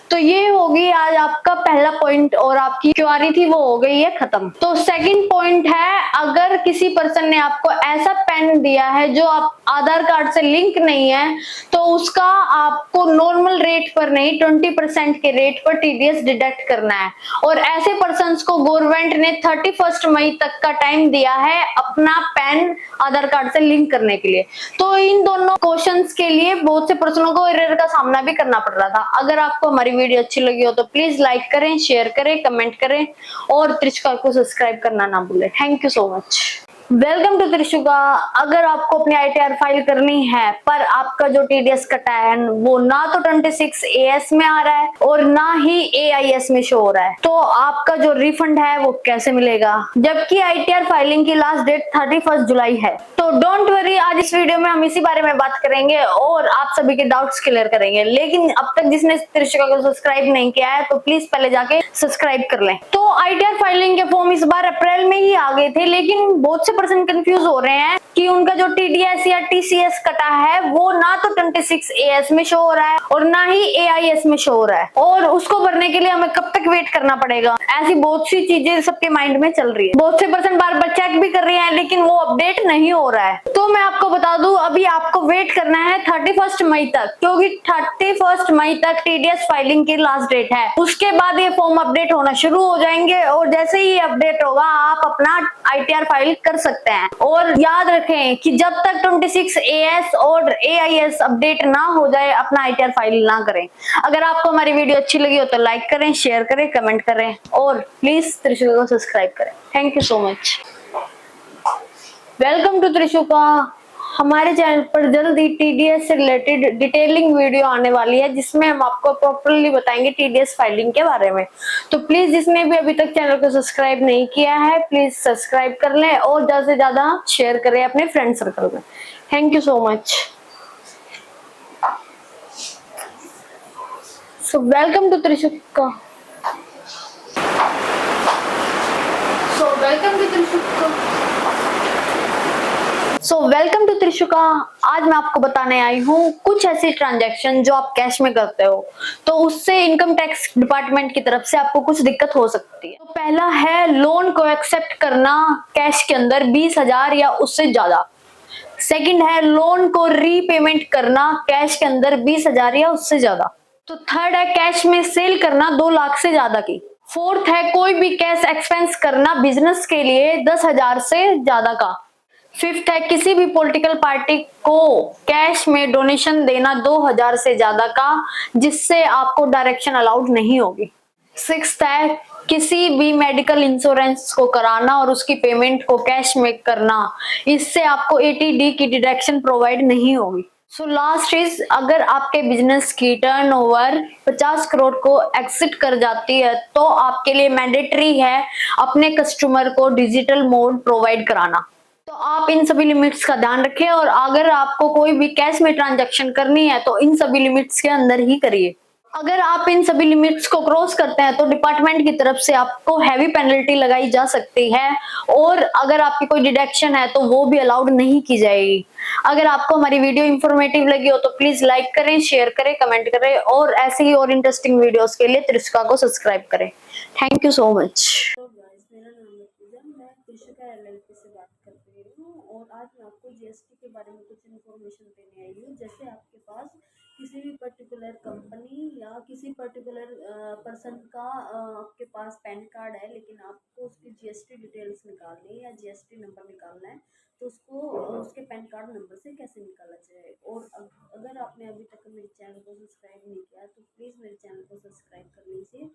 तो ये होगी आज आपका पहला पॉइंट और आपकी क्वेरी थी वो हो गई है खत्म। तो सेकंड पॉइंट है, अगर किसी पर्सन ने आपको ऐसा पेन दिया है जो आप आधार कार्ड से लिंक नहीं है तो उसका आपको नॉर्मल रेट पर नहीं 20% के रेट पर टीडीएस डिडक्ट करना है। और ऐसे पर्सन को गवर्नमेंट ने 31 मई तक का टाइम दिया है अपना पैन आधार कार्ड से लिंक करने के लिए। तो इन दोनों क्वेश्चंस के लिए बहुत से पर्सनों को एरर का सामना भी करना पड़ रहा था। अगर आपको हमारी वीडियो अच्छी लगी हो तो प्लीज लाइक करें, शेयर करें, कमेंट करें और त्रिशुका को सब्सक्राइब करना ना भूलें। Thank you so much. Welcome to Trishuka. अगर आपको अपनी आईटीआर फाइल करनी है पर आपका जो टीडीएस कटा है वो ना तो 26 एएस में आ रहा है और ना ही एआईएस में शो हो रहा है, तो आपका जो रिफंड है वो कैसे मिलेगा, जबकि आईटीआर फाइलिंग की लास्ट डेट 31 जुलाई है। तो डोंट वरी, आज इस वीडियो में हम इसी बारे में बात करेंगे और आप सभी के डाउट्स क्लियर करेंगे। लेकिन अब तक जिसने त्रिशुका को सब्सक्राइब नहीं किया है तो प्लीज पहले जाके सब्सक्राइब कर लें। तो आईटीआर फाइलिंग के फॉर्म इस बार अप्रैल में ही आ गए थे, लेकिन बहुत से पर्सन कंफ्यूज हो रहे हैं कि उनका जो टीडीएस या टीसीएस कटा है वो ना तो 26 एएस में शो हो रहा है और ना ही एआईएस में शो हो रहा है, और उसको भरने के लिए हमें कब तक वेट करना पड़ेगा। ऐसी बहुत सी चीजें सबके माइंड में चल रही है। बहुत से पर्सन बार बार चेक भी कर रहे हैं लेकिन वो अपडेट नहीं हो रहा है। तो मैं आपको बता दूं, अभी आपको वेट करना है 31 मई तक, क्योंकि 31 मई तक टीडीएस फाइलिंग की लास्ट डेट है। उसके बाद ये फॉर्म अपडेट होना शुरू हो जाएंगे और जैसे ही अपडेट होगा आप अपना आईटीआर फाइल कर सकते हैं। और याद रखें कि जब तक 26 एएस और एआईएस अपडेट ना हो जाए अपना आईटीआर फाइल ना करें। अगर आपको हमारी वीडियो अच्छी लगी हो तो लाइक करें, शेयर करें, कमेंट करें और प्लीज त्रिशुका को सब्सक्राइब करें। Thank you so much. Welcome to Trishuka. हमारे चैनल पर जल्दी टीडीएस से रिलेटेड डिटेलिंग वीडियो आने वाली है जिसमें हम आपको प्रॉपर्ली बताएंगे टीडीएस फाइलिंग के बारे में। तो प्लीज जिसने भी अभी तक चैनल को सब्सक्राइब नहीं किया है प्लीज सब्सक्राइब कर लें और ज्यादा से ज्यादा शेयर करें अपने फ्रेंड सर्कल में। Thank you so much. So welcome to Trishuka. Welcome to Trishuka. आज मैं आपको बताने आई हूँ कुछ ऐसी ट्रांजैक्शन जो आप कैश में करते हो तो उससे इनकम टैक्स डिपार्टमेंट की तरफ से आपको कुछ दिक्कत हो सकती है। तो पहला है लोन को एक्सेप्ट करना कैश के अंदर 20,000 या उससे ज्यादा। सेकंड है लोन को रीपेमेंट करना कैश के अंदर 20,000 या उससे ज्यादा। तो थर्ड है कैश में सेल करना 2 लाख से ज्यादा की। फोर्थ है कोई भी कैश एक्सपेंस करना बिजनेस के लिए 10,000 से ज्यादा का। फिफ्थ है किसी भी पॉलिटिकल पार्टी को कैश में डोनेशन देना 2,000 से ज्यादा का जिससे आपको डायरेक्शन अलाउड नहीं होगी। सिक्स्थ है किसी भी मेडिकल इंश्योरेंस को कराना और उसकी पेमेंट को कैश में करना, इससे आपको 80D की डिडक्शन प्रोवाइड नहीं होगी। सो लास्ट इज, अगर आपके बिजनेस की टर्नओवर 50 करोड़ को एक्सिट कर जाती है तो आपके लिए मैंडेटरी है अपने कस्टमर को डिजिटल मोड प्रोवाइड कराना। तो आप इन सभी लिमिट्स का ध्यान रखें और अगर आपको कोई भी कैश में ट्रांजैक्शन करनी है तो इन सभी लिमिट्स के अंदर ही करिए। अगर आप इन सभी लिमिट्स को क्रॉस करते हैं तो डिपार्टमेंट की तरफ से आपको हैवी पेनल्टी लगाई जा सकती है और अगर आपकी कोई डिडक्शन है तो वो भी अलाउड नहीं की जाएगी। अगर आपको हमारी वीडियो इंफॉर्मेटिव लगी हो तो प्लीज लाइक करें, शेयर करें, कमेंट करें और ऐसे ही और इंटरेस्टिंग वीडियोस के लिए त्रिशुका को सब्सक्राइब करें। Thank you so much.
तो गाइस, मेरा नाम है पूजा, मैं त्रिशुका एलएलपी से बात कर रही हूँ और आज मैं आपको जीएसटी के बारे में कुछ इन्फॉर्मेशन देने आई हूँ। जैसे आपके पास किसी भी पर्टिकुलर कंपनी या किसी पर्टिकुलर पर्सन का आपके पास पैन कार्ड है, लेकिन आपको उसकी जीएसटी डिटेल्स निकालनी है या जीएसटी नंबर निकालना है, तो उसको उसके पैन कार्ड नंबर से कैसे निकाला जाए। और अगर आपने अभी तक मेरे चैनल को सब्सक्राइब नहीं किया तो प्लीज़ मेरे चैनल को सब्सक्राइब कर लीजिए।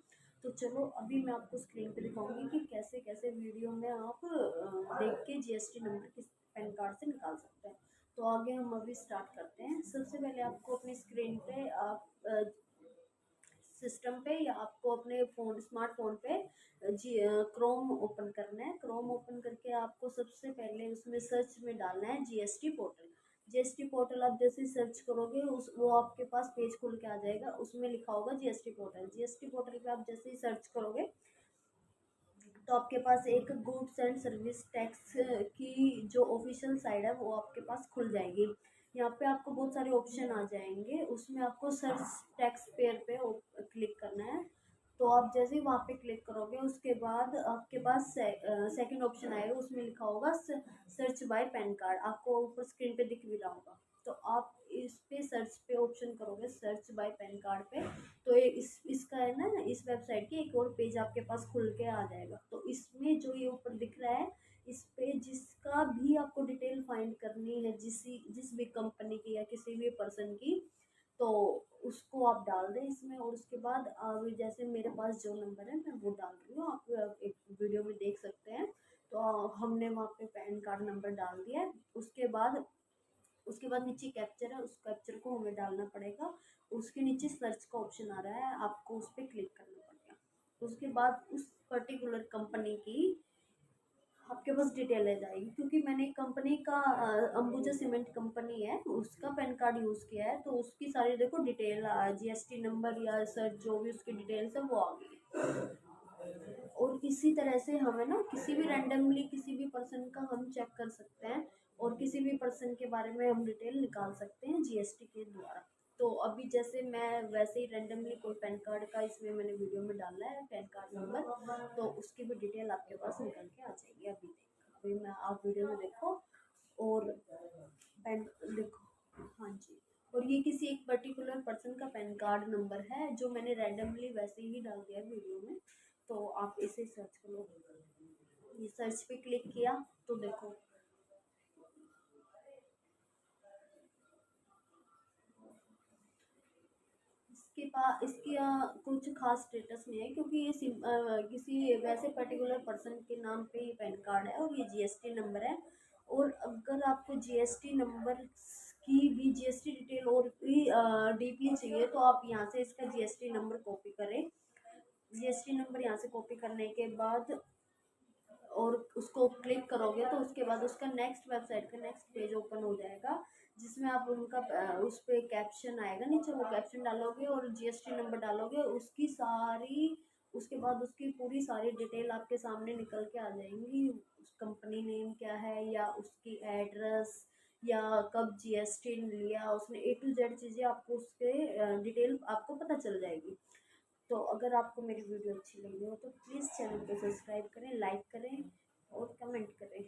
तो चलो अभी मैं आपको स्क्रीन पे दिखाऊंगी कि कैसे कैसे वीडियो में आप देख के जीएसटी नंबर किस पैन कार्ड से निकाल सकते हैं। तो आगे हम अभी स्टार्ट करते हैं। सबसे पहले आपको अपनी स्क्रीन पे आप सिस्टम पे या आपको अपने स्मार्टफोन पे जी क्रोम ओपन करना है। क्रोम ओपन करके आपको सबसे पहले उसमें सर्च में डालना है जीएसटी पोर्टल। जीएसटी पोर्टल आप जैसे सर्च करोगे वो आपके पास पेज खुल के आ जाएगा, उसमें लिखा होगा जीएसटी पोर्टल। जीएसटी पोर्टल पे आप जैसे ही सर्च करोगे तो आपके पास एक गुड्स एंड सर्विस टैक्स की जो ऑफिशियल साइट है वो आपके पास खुल जाएगी। यहाँ पे आपको बहुत सारे ऑप्शन आ जाएंगे, उसमें आपको सर्च टैक्स पेयर पे क्लिक करना है। तो आप जैसे ही वहाँ पे क्लिक करोगे उसके बाद आपके पास सेकंड ऑप्शन आएगा, उसमें लिखा होगा सर्च बाय पैन कार्ड। आपको ऊपर स्क्रीन पे दिख भी रहा होगा। तो आप इस पे सर्च पे ऑप्शन करोगे सर्च बाय पैन कार्ड पे, तो ये इसका है ना, इस वेबसाइट की एक और पेज आपके पास खुल के आ जाएगा। तो इसमें जो ये ऊपर दिख रहा है, इस पे जिसका भी आपको डिटेल फाइंड करनी है, जिस भी कंपनी की या किसी भी पर्सन की, तो उसको आप डाल दें इसमें। और उसके बाद जैसे मेरे पास जो नंबर है मैं वो डाल रही हूँ, आप एक वीडियो में देख सकते हैं। तो हमने वहाँ पे पैन कार्ड नंबर डाल दिया है। उसके बाद नीचे कैप्चर है, उस कैप्चर को हमें डालना पड़ेगा। उसके नीचे सर्च का ऑप्शन आ रहा है, आपको उस पर क्लिक करना पड़ेगा। उसके बाद उस पर्टिकुलर कंपनी की आपके पास डिटेल आ जाएगी। क्योंकि मैंने एक कंपनी का अंबुजा सीमेंट कंपनी है उसका पैन कार्ड यूज़ किया है, तो उसकी सारी देखो डिटेल जीएसटी नंबर या सर जो भी उसकी डिटेल्स है वो आ गई। और इसी तरह से हमें ना किसी भी रैंडमली किसी भी पर्सन का हम चेक कर सकते हैं और किसी भी पर्सन के बारे में हम डिटेल निकाल सकते हैं जीएसटी के द्वारा। तो अभी जैसे मैं वैसे ही रैंडमली कोई पैन कार्ड का इसमें मैंने वीडियो में डाला है पैन कार्ड नंबर, तो उसकी भी डिटेल आपके पास निकल के आ जाएगी। अभी मैं आप वीडियो में देखो और पैन देखो। हाँ जी। और ये किसी एक पर्टिकुलर पर्सन का पैन कार्ड नंबर है जो मैंने रैंडमली वैसे ही डाल दिया वीडियो में। तो आप इसे सर्च करो, ये सर्च पे क्लिक किया तो देखो इसकी कुछ खास स्टेटस नहीं है, क्योंकि ये किसी वैसे पर्टिकुलर पर्सन के नाम पे ये पैन कार्ड है और ये जीएसटी नंबर है। और अगर आपको जीएसटी नंबर की भी जीएसटी डिटेल और भी डीपली चाहिए तो आप यहाँ से इसका जीएसटी नंबर कॉपी करें। जीएसटी नंबर यहाँ से कॉपी करने के बाद और उसको क्लिक करोगे तो उसके बाद उसका नेक्स्ट वेबसाइट का नेक्स्ट पेज ओपन हो जाएगा, जिसमें आप उनका उस पर कैप्शन आएगा नीचे, वो कैप्शन डालोगे और जीएसटी नंबर डालोगे, उसके बाद उसकी पूरी सारी डिटेल आपके सामने निकल के आ जाएंगी। उस कंपनी नेम क्या है या उसकी एड्रेस या कब जीएसटी लिया उसने, ए टू जेड चीज़ें आपको उसके डिटेल आपको पता चल जाएगी। तो अगर आपको मेरी वीडियो अच्छी लगी हो तो प्लीज़ चैनल को सब्सक्राइब करें, लाइक करें और कमेंट करें।